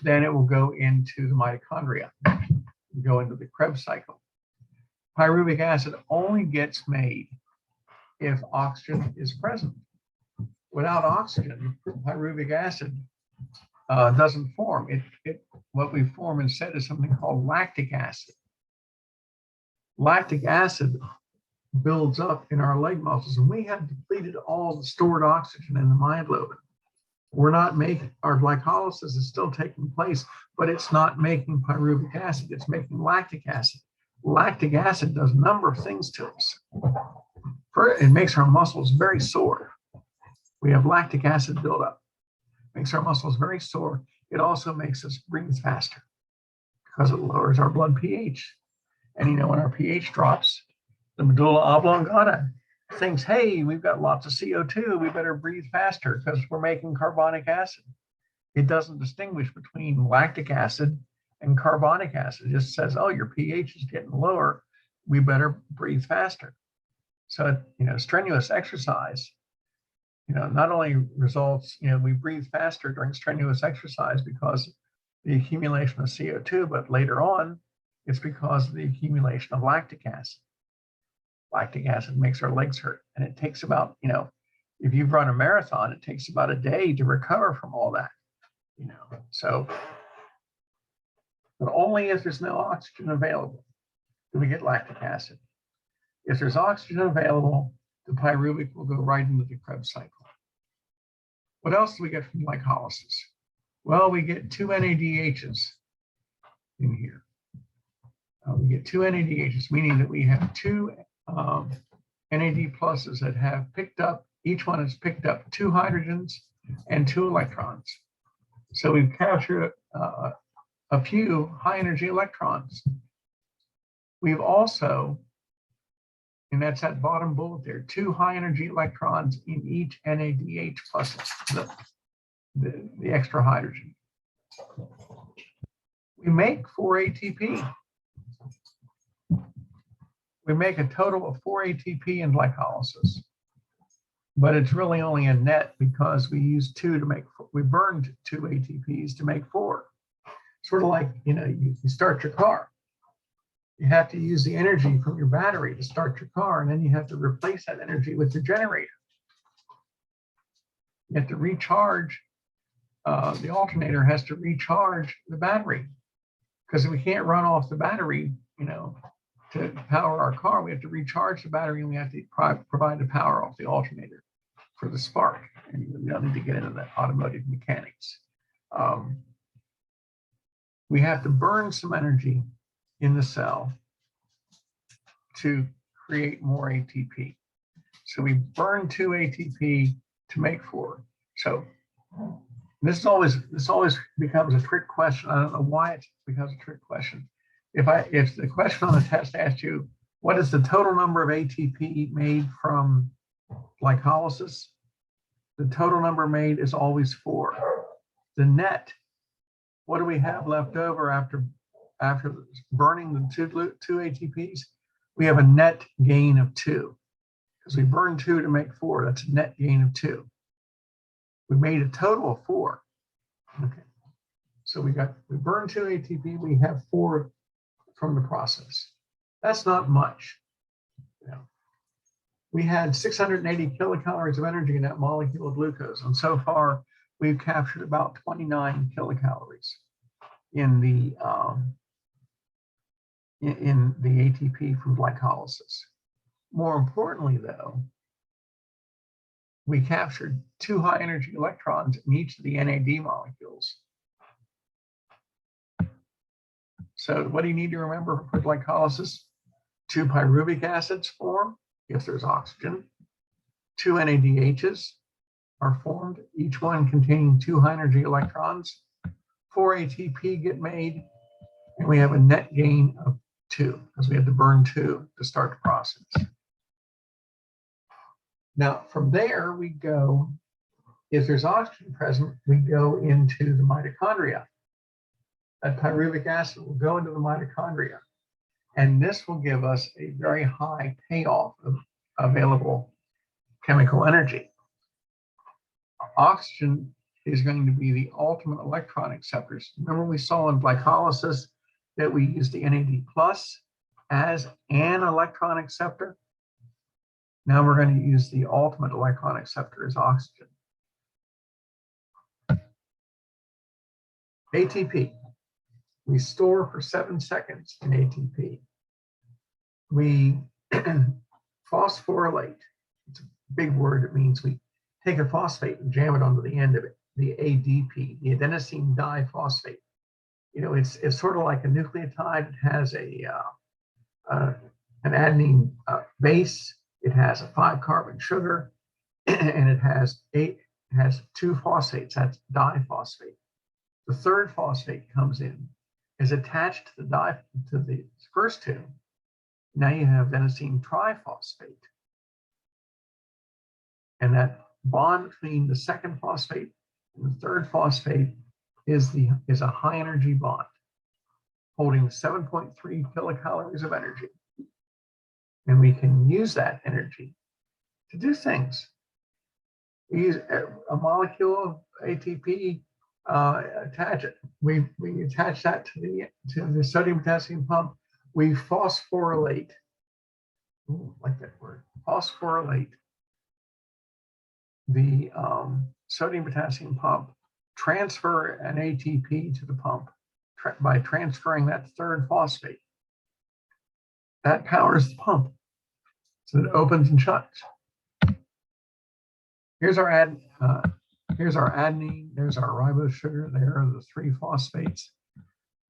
then it will go into the mitochondria, go into the Krebs cycle. Pyruvic acid only gets made if oxygen is present. Without oxygen, pyruvic acid doesn't form. What we form instead is something called lactic acid. Lactic acid builds up in our leg muscles, and we have depleted all the stored oxygen in the myoglobin. We're not making, our glycolysis is still taking place, but it's not making pyruvic acid, it's making lactic acid. Lactic acid does a number of things to us. First, it makes our muscles very sore. We have lactic acid buildup. Makes our muscles very sore. It also makes us breathe faster because it lowers our blood pH. And you know, when our pH drops, the medulla oblongata thinks, hey, we've got lots of CO2, we better breathe faster because we're making carbonic acid. It doesn't distinguish between lactic acid and carbonic acid. It just says, oh, your pH is getting lower, we better breathe faster. So, you know, strenuous exercise, you know, not only results, you know, we breathe faster during strenuous exercise because of the accumulation of CO2, but later on, it's because of the accumulation of lactic acid. Lactic acid makes our legs hurt. And it takes about, you know, if you've run a marathon, it takes about a day to recover from all that, you know. So, but only if there's no oxygen available do we get lactic acid. If there's oxygen available, the pyruvic will go right into the Krebs cycle. What else do we get from glycolysis? Well, we get 2 NADHs in here. We get 2 NADHs, meaning that we have 2 NAD pluses that have picked up, each one has picked up 2 hydrogens and 2 electrons. So we've captured a few high energy electrons. We've also, and that's that bottom bullet there, 2 high energy electrons in each NADH plus the extra hydrogen. We make 4 ATP. We make a total of 4 ATP in glycolysis, but it's really only a net because we use 2 to make, we burned 2 ATPs to make 4. Sort of like, you know, you start your car. You have to use the energy from your battery to start your car, and then you have to replace that energy with your generator. You have to recharge, the alternator has to recharge the battery, because if we can't run off the battery, you know, to power our car, we have to recharge the battery, and we have to provide the power off the alternator for the spark. And we don't need to get into that automotive mechanics. We have to burn some energy in the cell to create more ATP. So we burn 2 ATP to make 4. So this always becomes a trick question. I don't know why it becomes a trick question. If the question on the test asked you, what is the total number of ATP made from glycolysis? The total number made is always 4. The net, what do we have left over after burning the 2 ATPs? We have a net gain of 2. Because we burned 2 to make 4, that's a net gain of 2. We made a total of 4. Okay. So we burned 2 ATP, we have 4 from the process. That's not much. we had 680 kilocalories of energy in that molecule of glucose. And so far, we've captured about 29 kilocalories in the ATP from glycolysis. More importantly, though, we captured 2 high energy electrons in each of the NAD molecules. So what do you need to remember for glycolysis? 2 pyruvic acids form if there's oxygen. 2 NADHs are formed, each one containing 2 high energy electrons. 4 ATP get made, and we have a net gain of 2 because we had to burn 2 to start the process. Now, from there, we go, if there's oxygen present, we go into the mitochondria. That pyruvic acid will go into the mitochondria, and this will give us a very high payoff of available chemical energy. Oxygen is going to be the ultimate electron acceptors. Remember we saw in glycolysis that we use the NAD plus as an electron acceptor? Now we're going to use the ultimate electron acceptor as oxygen. ATP. We store for 7 seconds in ATP. We phosphorylate. It's a big word. It means we take a phosphate and jam it onto the end of it, the ADP, the adenosine diphosphate. You know, it's sort of like a nucleotide. It has an adenine base. It has a 5-carbon sugar, and it has 2 phosphates. That's diphosphate. The third phosphate comes in, is attached to the first 2. Now you have adenosine triphosphate. And that bond between the second phosphate and the third phosphate is a high energy bond holding 7.3 kilocalories of energy. And we can use that energy to do things. We use a molecule of ATP, attach it. We attach that to the sodium potassium pump. We phosphorylate. Ooh, like that word. Phosphorylate the sodium potassium pump, transfer an ATP to the pump by transferring that third phosphate. That powers the pump. So it opens and shuts. Here's our adenine, there's our ribose sugar, there are the 3 phosphates.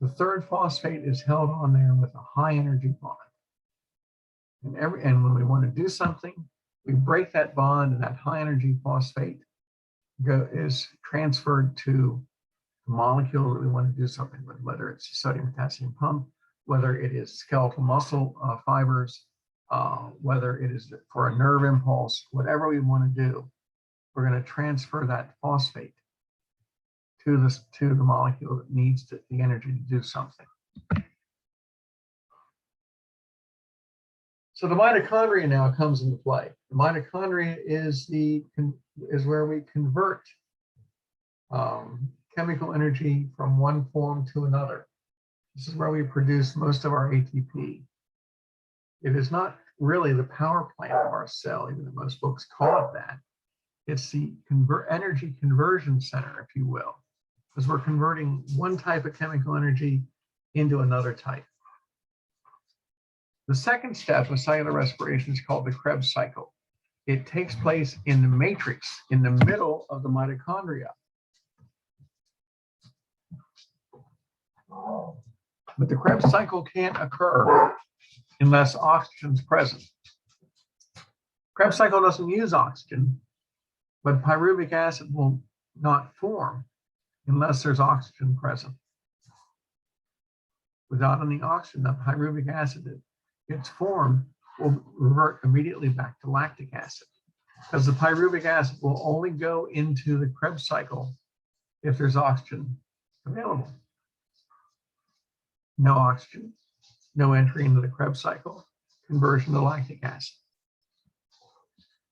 The third phosphate is held on there with a high energy bond. And when we want to do something, we break that bond, and that high energy phosphate is transferred to the molecule that we want to do something with, whether it's a sodium potassium pump, whether it is skeletal muscle fibers, whether it is for a nerve impulse, whatever we want to do, we're going to transfer that phosphate to the molecule that needs the energy to do something. So the mitochondria now comes into play. The mitochondria is where we convert chemical energy from one form to another. This is where we produce most of our ATP. It is not really the power plant of our cell, even though most folks call it that. It's the energy conversion center, if you will, because we're converting one type of chemical energy into another type. The second step of cellular respiration is called the Krebs cycle. It takes place in the matrix, in the middle of the mitochondria. But the Krebs cycle can't occur unless oxygen is present. Krebs cycle doesn't use oxygen, but pyruvic acid will not form unless there's oxygen present. Without any oxygen, the pyruvic acid that gets formed will revert immediately back to lactic acid, because the pyruvic acid will only go into the Krebs cycle if there's oxygen available. No oxygen, no entry into the Krebs cycle, conversion to lactic acid.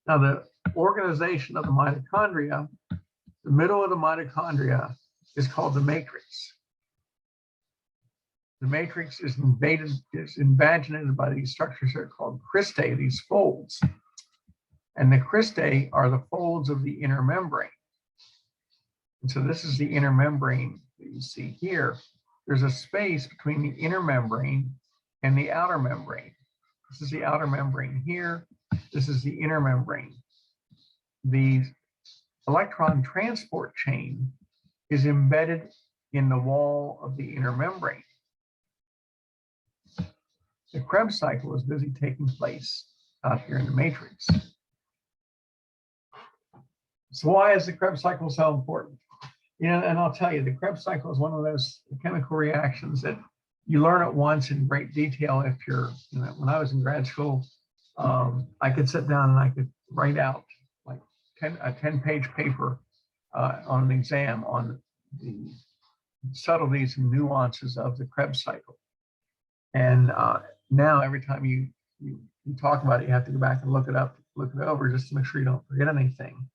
Now, the organization of the mitochondria, the middle of the mitochondria is called the matrix. The matrix is invaded, is invaginated by these structures that are called cristae, these folds. And the cristae are the folds of the inner membrane. And so this is the inner membrane that you see here. There's a space between the inner membrane and the outer membrane. This is the outer membrane here. This is the inner membrane. The electron transport chain is embedded in the wall of the inner membrane. The Krebs cycle is busy taking place out here in the matrix. So why is the Krebs cycle so important? You know, and I'll tell you, the Krebs cycle is one of those chemical reactions that you learn it once in great detail. If you're, you know, when I was in grad school, I could sit down and I could write out like a 10-page paper on an exam on the subtleties and nuances of the Krebs cycle. And now every time you talk about it, you have to go back and look it up, look it over, just to make sure you don't forget anything.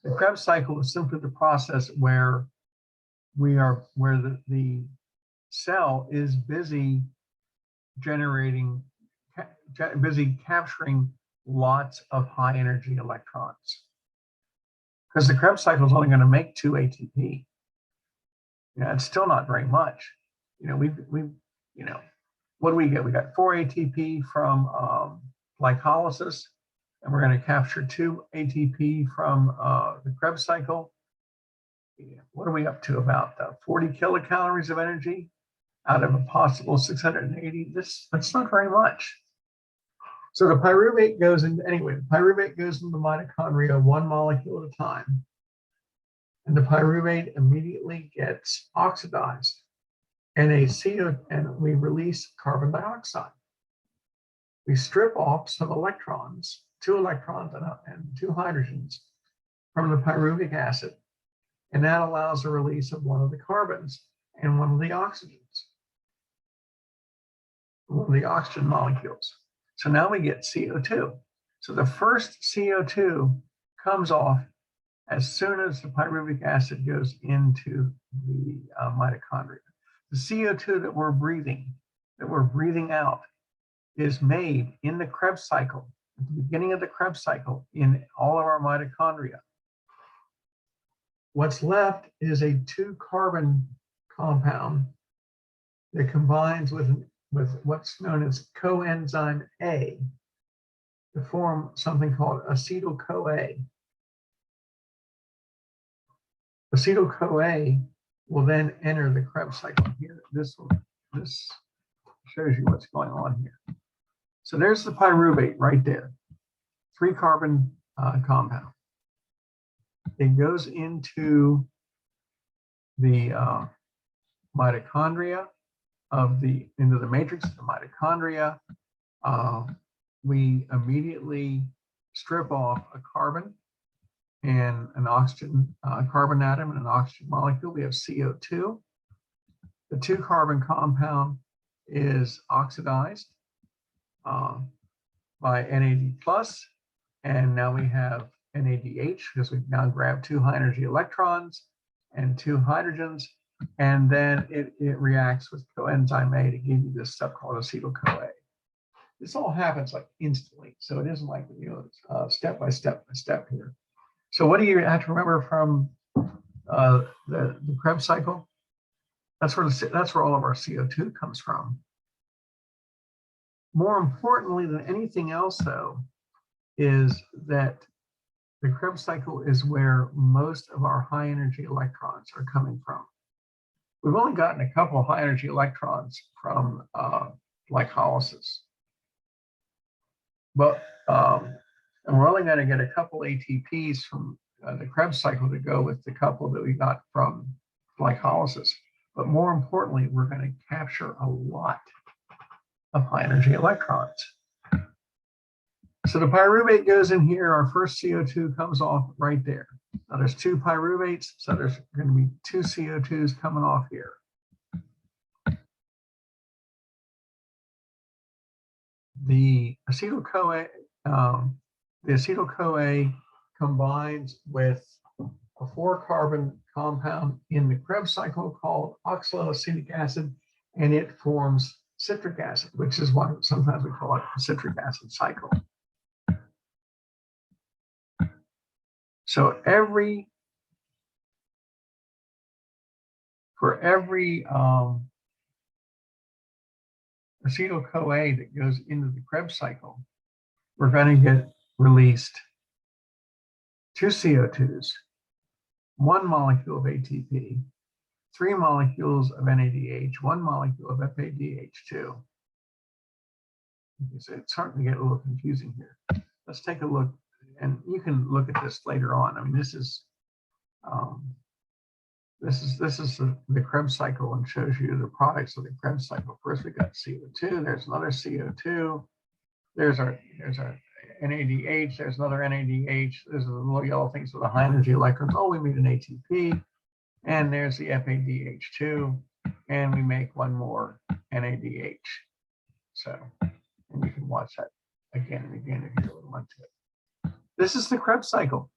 The Krebs cycle is simply the process where the cell is busy capturing lots of high energy electrons. Because the Krebs cycle is only going to make 2 ATP. You know, it's still not very much. You know, you know, what do we get? We got 4 ATP from glycolysis, and we're going to capture 2 ATP from the Krebs cycle. What are we up to? About 40 kilocalories of energy out of a possible 680. That's not very much. So the pyruvate goes in, anyway, the pyruvate goes into the mitochondria 1 molecule at a time. And the pyruvate immediately gets oxidized. And we release carbon dioxide. We strip off some electrons, 2 electrons and 2 hydrogens from the pyruvic acid. And that allows the release of one of the carbons and one of the oxygens, one of the oxygen molecules. So now we get CO2. So the first CO2 comes off as soon as the pyruvic acid goes into the mitochondria. The CO2 that we're breathing out, is made in the Krebs cycle, at the beginning of the Krebs cycle, in all of our mitochondria. What's left is a 2-carbon compound that combines with what's known as coenzyme A to form something called acetyl-CoA. Acetyl-CoA will then enter the Krebs cycle here. This shows you what's going on here. So there's the pyruvate right there, 3-carbon compound. It goes into the mitochondria into the matrix of the mitochondria. We immediately strip off a carbon and an oxygen carbon atom and an oxygen molecule. We have CO2. The 2-carbon compound is oxidized by NAD+, and now we have NADH because we've now grabbed 2 high energy electrons and 2 hydrogens, and then it reacts with coenzyme A to give you this stuff called acetyl-CoA. This all happens like instantly, so it isn't like, you know, step by step here. So what do you have to remember from the Krebs cycle? That's where all of our CO2 comes from. More importantly than anything else, though, is that the Krebs cycle is where most of our high energy electrons are coming from. We've only gotten a couple of high energy electrons from glycolysis, but and we're only going to get a couple ATPs from the Krebs cycle to go with the couple that we got from glycolysis. But more importantly, we're going to capture a lot of high energy electrons. So the pyruvate goes in here. Our first CO2 comes off right there. Now there's 2 pyruvates, so there's going to be 2 CO2s coming off here. The acetyl-CoA combines with a 4-carbon compound in the Krebs cycle called oxaloacetic acid, and it forms citric acid, which is why sometimes we call it the citric acid cycle. So for every acetyl-CoA that goes into the Krebs cycle, we're going to get released 2 CO2s, 1 molecule of ATP, 3 molecules of NADH, 1 molecule of FADH2. So it's starting to get a little confusing here. Let's take a look, and you can look at this later on. I mean, this is the Krebs cycle, and shows you the products of the Krebs cycle. First, we got CO2. There's another CO2. There's our NADH. There's another NADH. There's the little yellow things with the high energy electrons. Oh, we made an ATP. And there's the FADH2, and we make one more NADH. So, and you can watch that again and again if you really want to. This is the Krebs cycle.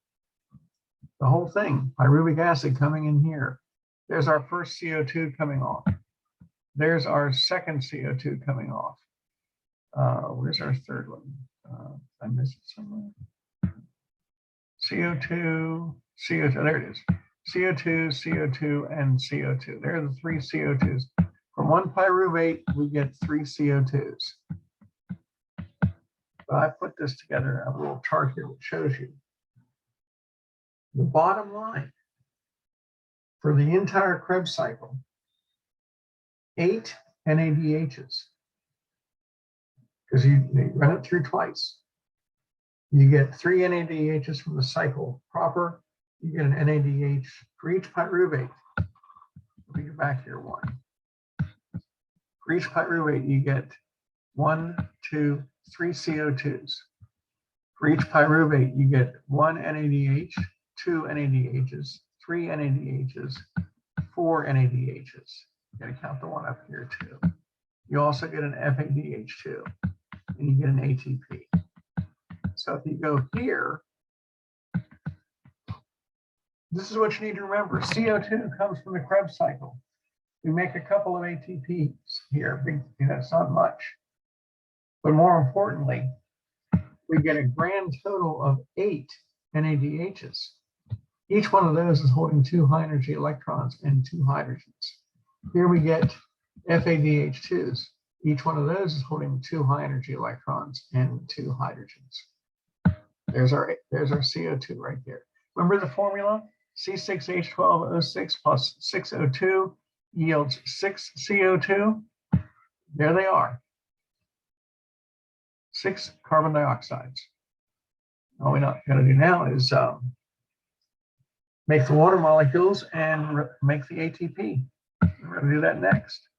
The whole thing, pyruvic acid coming in here. There's our first CO2 coming off. There's our second CO2 coming off. Where's our third one? I missed it somewhere. CO2, there it is. CO2, CO2, and CO2. There are the 3 CO2s. From 1 pyruvate, we get 3 CO2s. But I put this together, a little chart here that shows you the bottom line for the entire Krebs cycle, 8 NADHs, because they run it through twice. You get 3 NADHs from the cycle proper. You get an NADH for each pyruvate. Let me get back here 1. For each pyruvate, you get 1, 2, 3 CO2s. For each pyruvate, you get 1 NADH, 2 NADHs, 3 NADHs, 4 NADHs. You gotta count the one up here too. You also get an FADH2, and you get an ATP. So if you go here, this is what you need to remember. CO2 comes from the Krebs cycle. We make a couple of ATPs here. It's not much. But more importantly, we get a grand total of 8 NADHs. Each one of those is holding 2 high energy electrons and 2 hydrogens. Here we get FADH2s. Each one of those is holding 2 high energy electrons and 2 hydrogens. There's our CO2 right there. Remember the formula? C6H12O6 plus 6O2 yields 6 CO2. There they are. 6 carbon dioxides. All we got to do now is make the water molecules and make the ATP. We're going to do that next.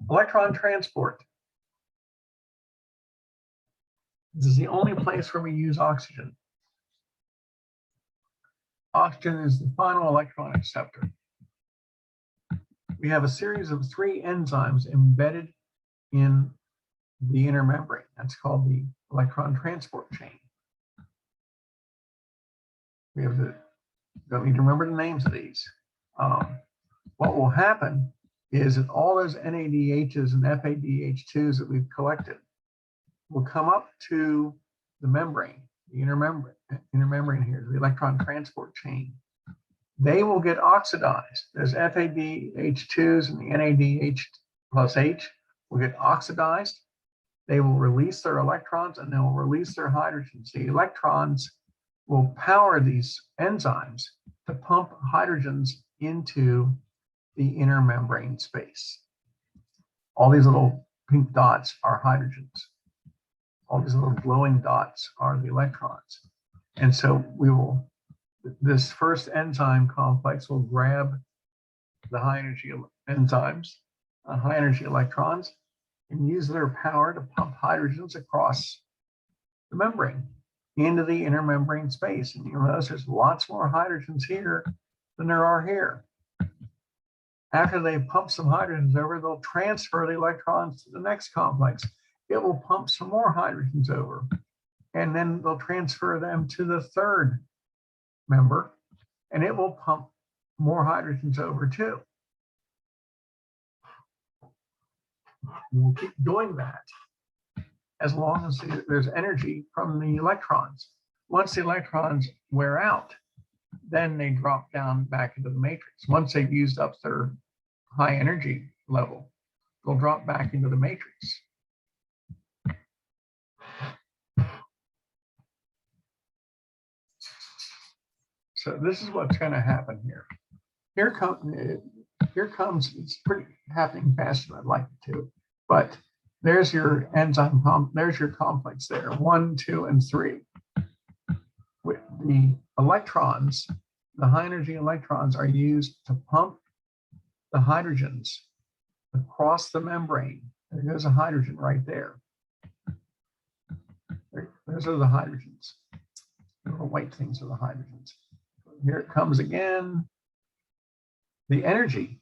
Electron transport. This is the only place where we use oxygen. Oxygen is the final electron acceptor. We have a series of 3 enzymes embedded in the inner membrane. That's called the electron transport chain. We have don't need to remember the names of these. What will happen is that all those NADHs and FADH2s that we've collected will come up to the membrane, the inner membrane here, the electron transport chain. They will get oxidized. Those FADH2s and the NADH plus H will get oxidized. They will release their electrons and they will release their hydrogens. The electrons will power these enzymes to pump hydrogens into the inner membrane space. All these little pink dots are hydrogens. All these little glowing dots are the electrons. And so this first enzyme complex will grab the high energy enzymes, high energy electrons, and use their power to pump hydrogens across the membrane into the inner membrane space. And you'll notice there's lots more hydrogens here than there are here. After they pump some hydrogens over, they'll transfer the electrons to the next complex. It will pump some more hydrogens over, and then they'll transfer them to the third member, and it will pump more hydrogens over too. We'll keep doing that as long as there's energy from the electrons. Once the electrons wear out, then they drop down back into the matrix. Once they've used up their high energy level, they'll drop back into the matrix. So this is what's going to happen here. Here comes, it's pretty happening faster than I'd like it to, but there's your enzyme pump, there's your complex there, 1, 2, and 3. With the electrons, the high energy electrons are used to pump the hydrogens across the membrane. There goes a hydrogen right there. Those are the hydrogens. The little white things are the hydrogens. Here it comes again. The energy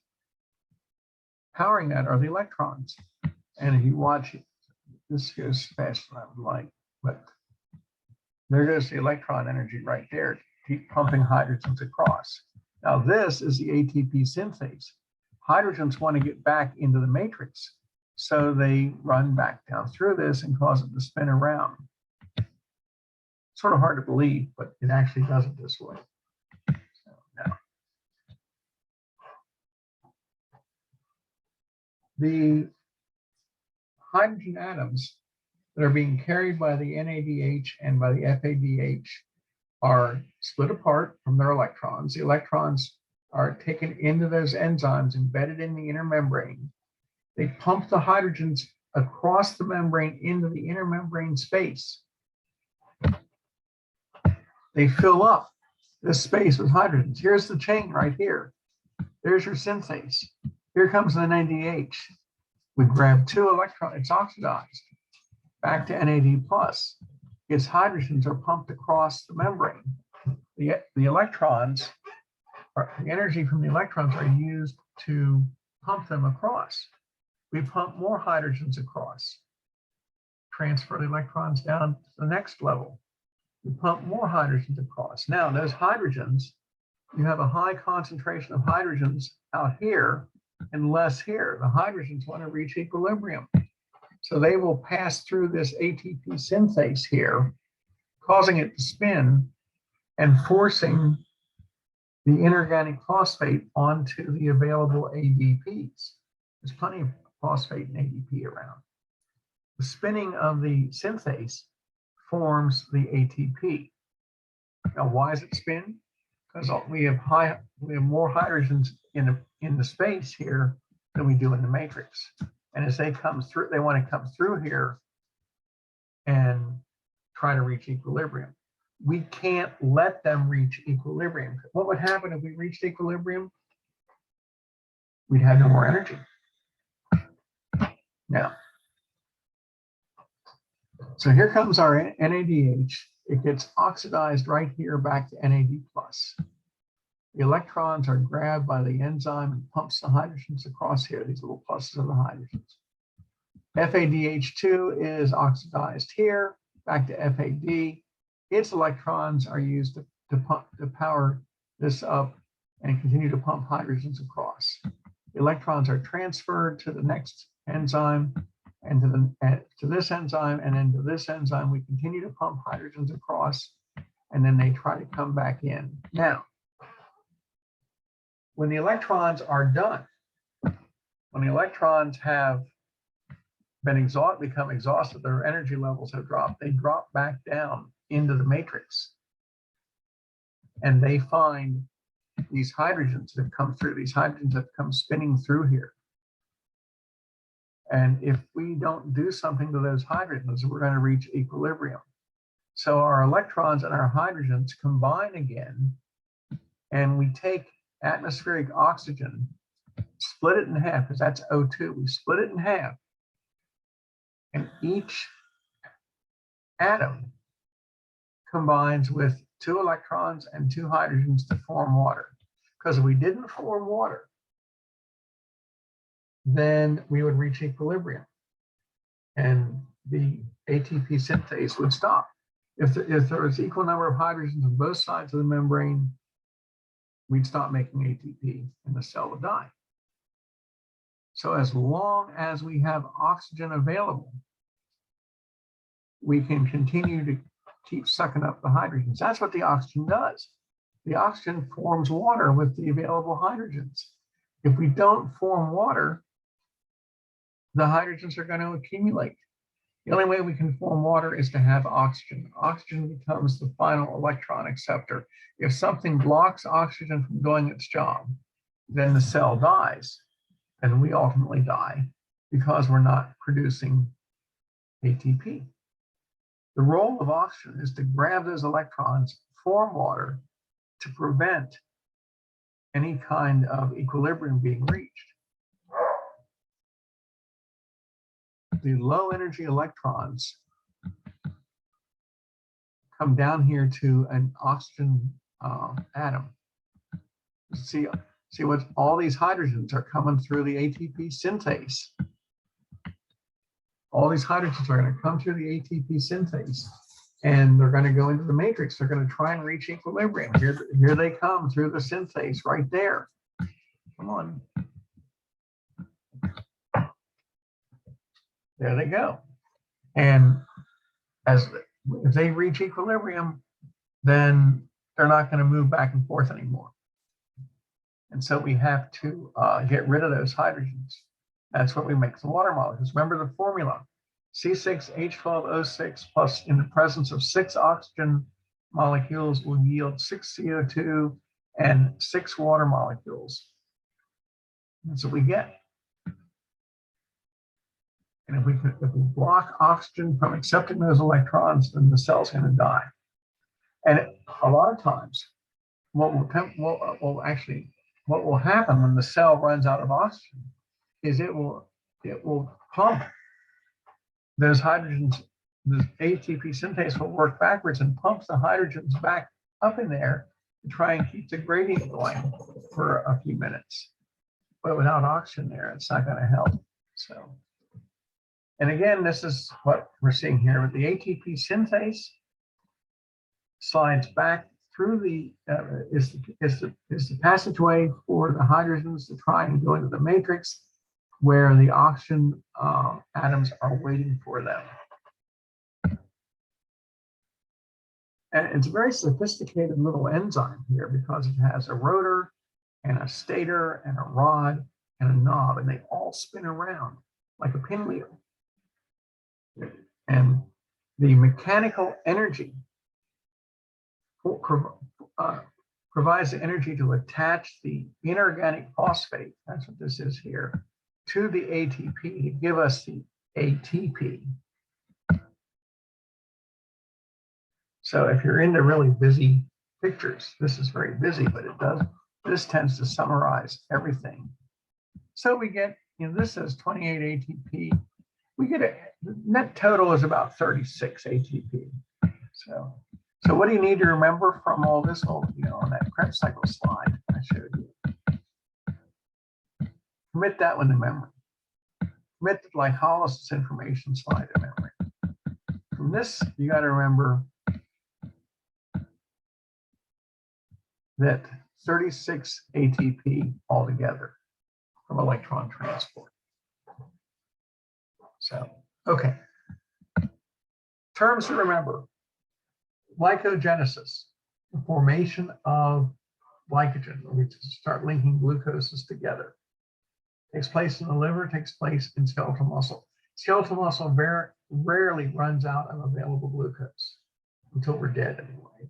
powering that are the electrons. And if you watch it, this goes faster than I would like, but there goes the electron energy right there to keep pumping hydrogens across. Now this is the ATP synthase. Hydrogens want to get back into the matrix, so they run back down through this and cause it to spin around. Sort of hard to believe, but it actually does it this way. So now, the hydrogen atoms that are being carried by the NADH and by the FADH are split apart from their electrons. The electrons are taken into those enzymes embedded in the inner membrane. They pump the hydrogens across the membrane into the inner membrane space. They fill up this space with hydrogens. Here's the chain right here. There's your synthase. Here comes the NADH. We grab 2 electrons, it's oxidized back to NAD+. Its hydrogens are pumped across the membrane. The electrons, the energy from the electrons are used to pump them across. We pump more hydrogens across, transfer the electrons down to the next level. We pump more hydrogens across. Now, those hydrogens, you have a high concentration of hydrogens out here and less here. The hydrogens want to reach equilibrium. So they will pass through this ATP synthase here, causing it to spin and forcing the inorganic phosphate onto the available ADPs. There's plenty of phosphate and ADP around. The spinning of the synthase forms the ATP. Now, why does it spin? Because we have more hydrogens in the space here than we do in the matrix. And as they come through, they want to come through here and try to reach equilibrium. We can't let them reach equilibrium. What would happen if we reached equilibrium? We'd have no more energy. Now, so here comes our NADH. It gets oxidized right here back to NAD+. The electrons are grabbed by the enzyme and pumps the hydrogens across here, these little pluses of the hydrogens. FADH2 is oxidized here, back to FAD. Its electrons are used to power this up and continue to pump hydrogens across. The electrons are transferred to the next enzyme and to this enzyme, and then to this enzyme. We continue to pump hydrogens across, and then they try to come back in. Now, when the electrons are done, when the electrons have become exhausted, their energy levels have dropped, they drop back down into the matrix. And they find these hydrogens that have come through, these hydrogens that come spinning through here. And if we don't do something to those hydrogens, we're going to reach equilibrium. So our electrons and our hydrogens combine again, and we take atmospheric oxygen, split it in half, because that's O2. We split it in half. And each atom combines with 2 electrons and 2 hydrogens to form water. Because if we didn't form water, then we would reach equilibrium and the ATP synthase would stop. If there was equal number of hydrogens on both sides of the membrane, we'd stop making ATP and the cell would die. So as long as we have oxygen available, we can continue to keep sucking up the hydrogens. That's what the oxygen does. The oxygen forms water with the available hydrogens. If we don't form water, the hydrogens are going to accumulate. The only way we can form water is to have oxygen. Oxygen becomes the final electron acceptor. If something blocks oxygen from doing its job, then the cell dies, and we ultimately die because we're not producing ATP. The role of oxygen is to grab those electrons, form water, to prevent any kind of equilibrium being reached. The low energy electrons come down here to an oxygen atom. See what all these hydrogens are coming through the ATP synthase. All these hydrogens are going to come through the ATP synthase, and they're going to go into the matrix. They're going to try and reach equilibrium. Here they come through the synthase right there. Come on. There they go. And if they reach equilibrium, then they're not going to move back and forth anymore. And so we have to get rid of those hydrogens. That's what we make the water molecules. Remember the formula: C6H12O6 plus, in the presence of 6 oxygen molecules, will yield 6 CO2 and 6 water molecules. That's what we get. And if we block oxygen from accepting those electrons, then the cell's going to die. And a lot of times, what will happen when the cell runs out of oxygen is it will pump those hydrogens. The ATP synthase will work backwards and pumps the hydrogens back up in there to try and keep the gradient going for a few minutes. But without oxygen there, it's not going to help. So. And again, this is what we're seeing here with the ATP synthase slides back through the is the passageway for the hydrogens to try and go into the matrix, where the oxygen atoms are waiting for them. And it's a very sophisticated little enzyme here because it has a rotor and a stator and a rod and a knob, and they all spin around like a pinwheel. And the mechanical energy provides the energy to attach the inorganic phosphate, that's what this is here, to the ATP to give us the ATP. So if you're into really busy pictures, this is very busy, but this tends to summarize everything. So we get, this says 28 ATP. We get the net total is about 36 ATP. So what do you need to remember from all this? On that Krebs cycle slide I showed you. Commit that one to memory. Commit the glycolysis information slide to memory. From this, you got to remember that 36 ATP altogether from electron transport. So, okay. Terms to remember: glycogenesis, the formation of glycogen, where we start linking glucoses together. Takes place in the liver, takes place in skeletal muscle. Skeletal muscle very rarely runs out of available glucose until we're dead anyway.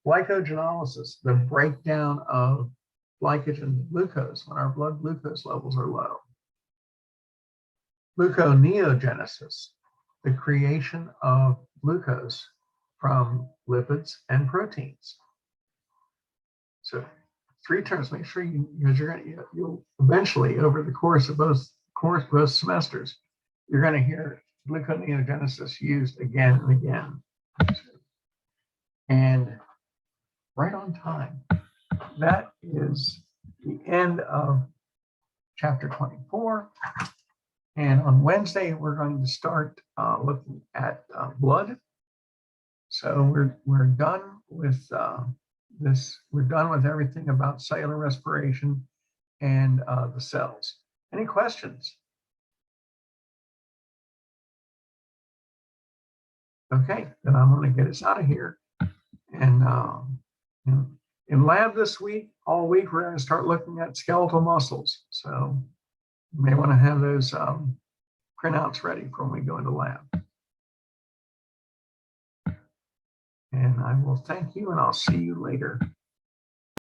Glycogenolysis, the breakdown of glycogen to glucose when our blood glucose levels are low. Gluconeogenesis, the creation of glucose from lipids and proteins. So 3 terms, make sure you'll eventually, over the course of both semesters, you're going to hear gluconeogenesis used again and again. And right on time. That is the end of chapter 24. And on Wednesday, we're going to start looking at blood. So we're done with this. We're done with everything about cellular respiration and the cells. Any questions? Okay, then I'm going to get us out of here. And in lab this week, all week, we're going to start looking at skeletal muscles. So you may want to have those printouts ready for when we go into lab. And I will thank you, and I'll see you later.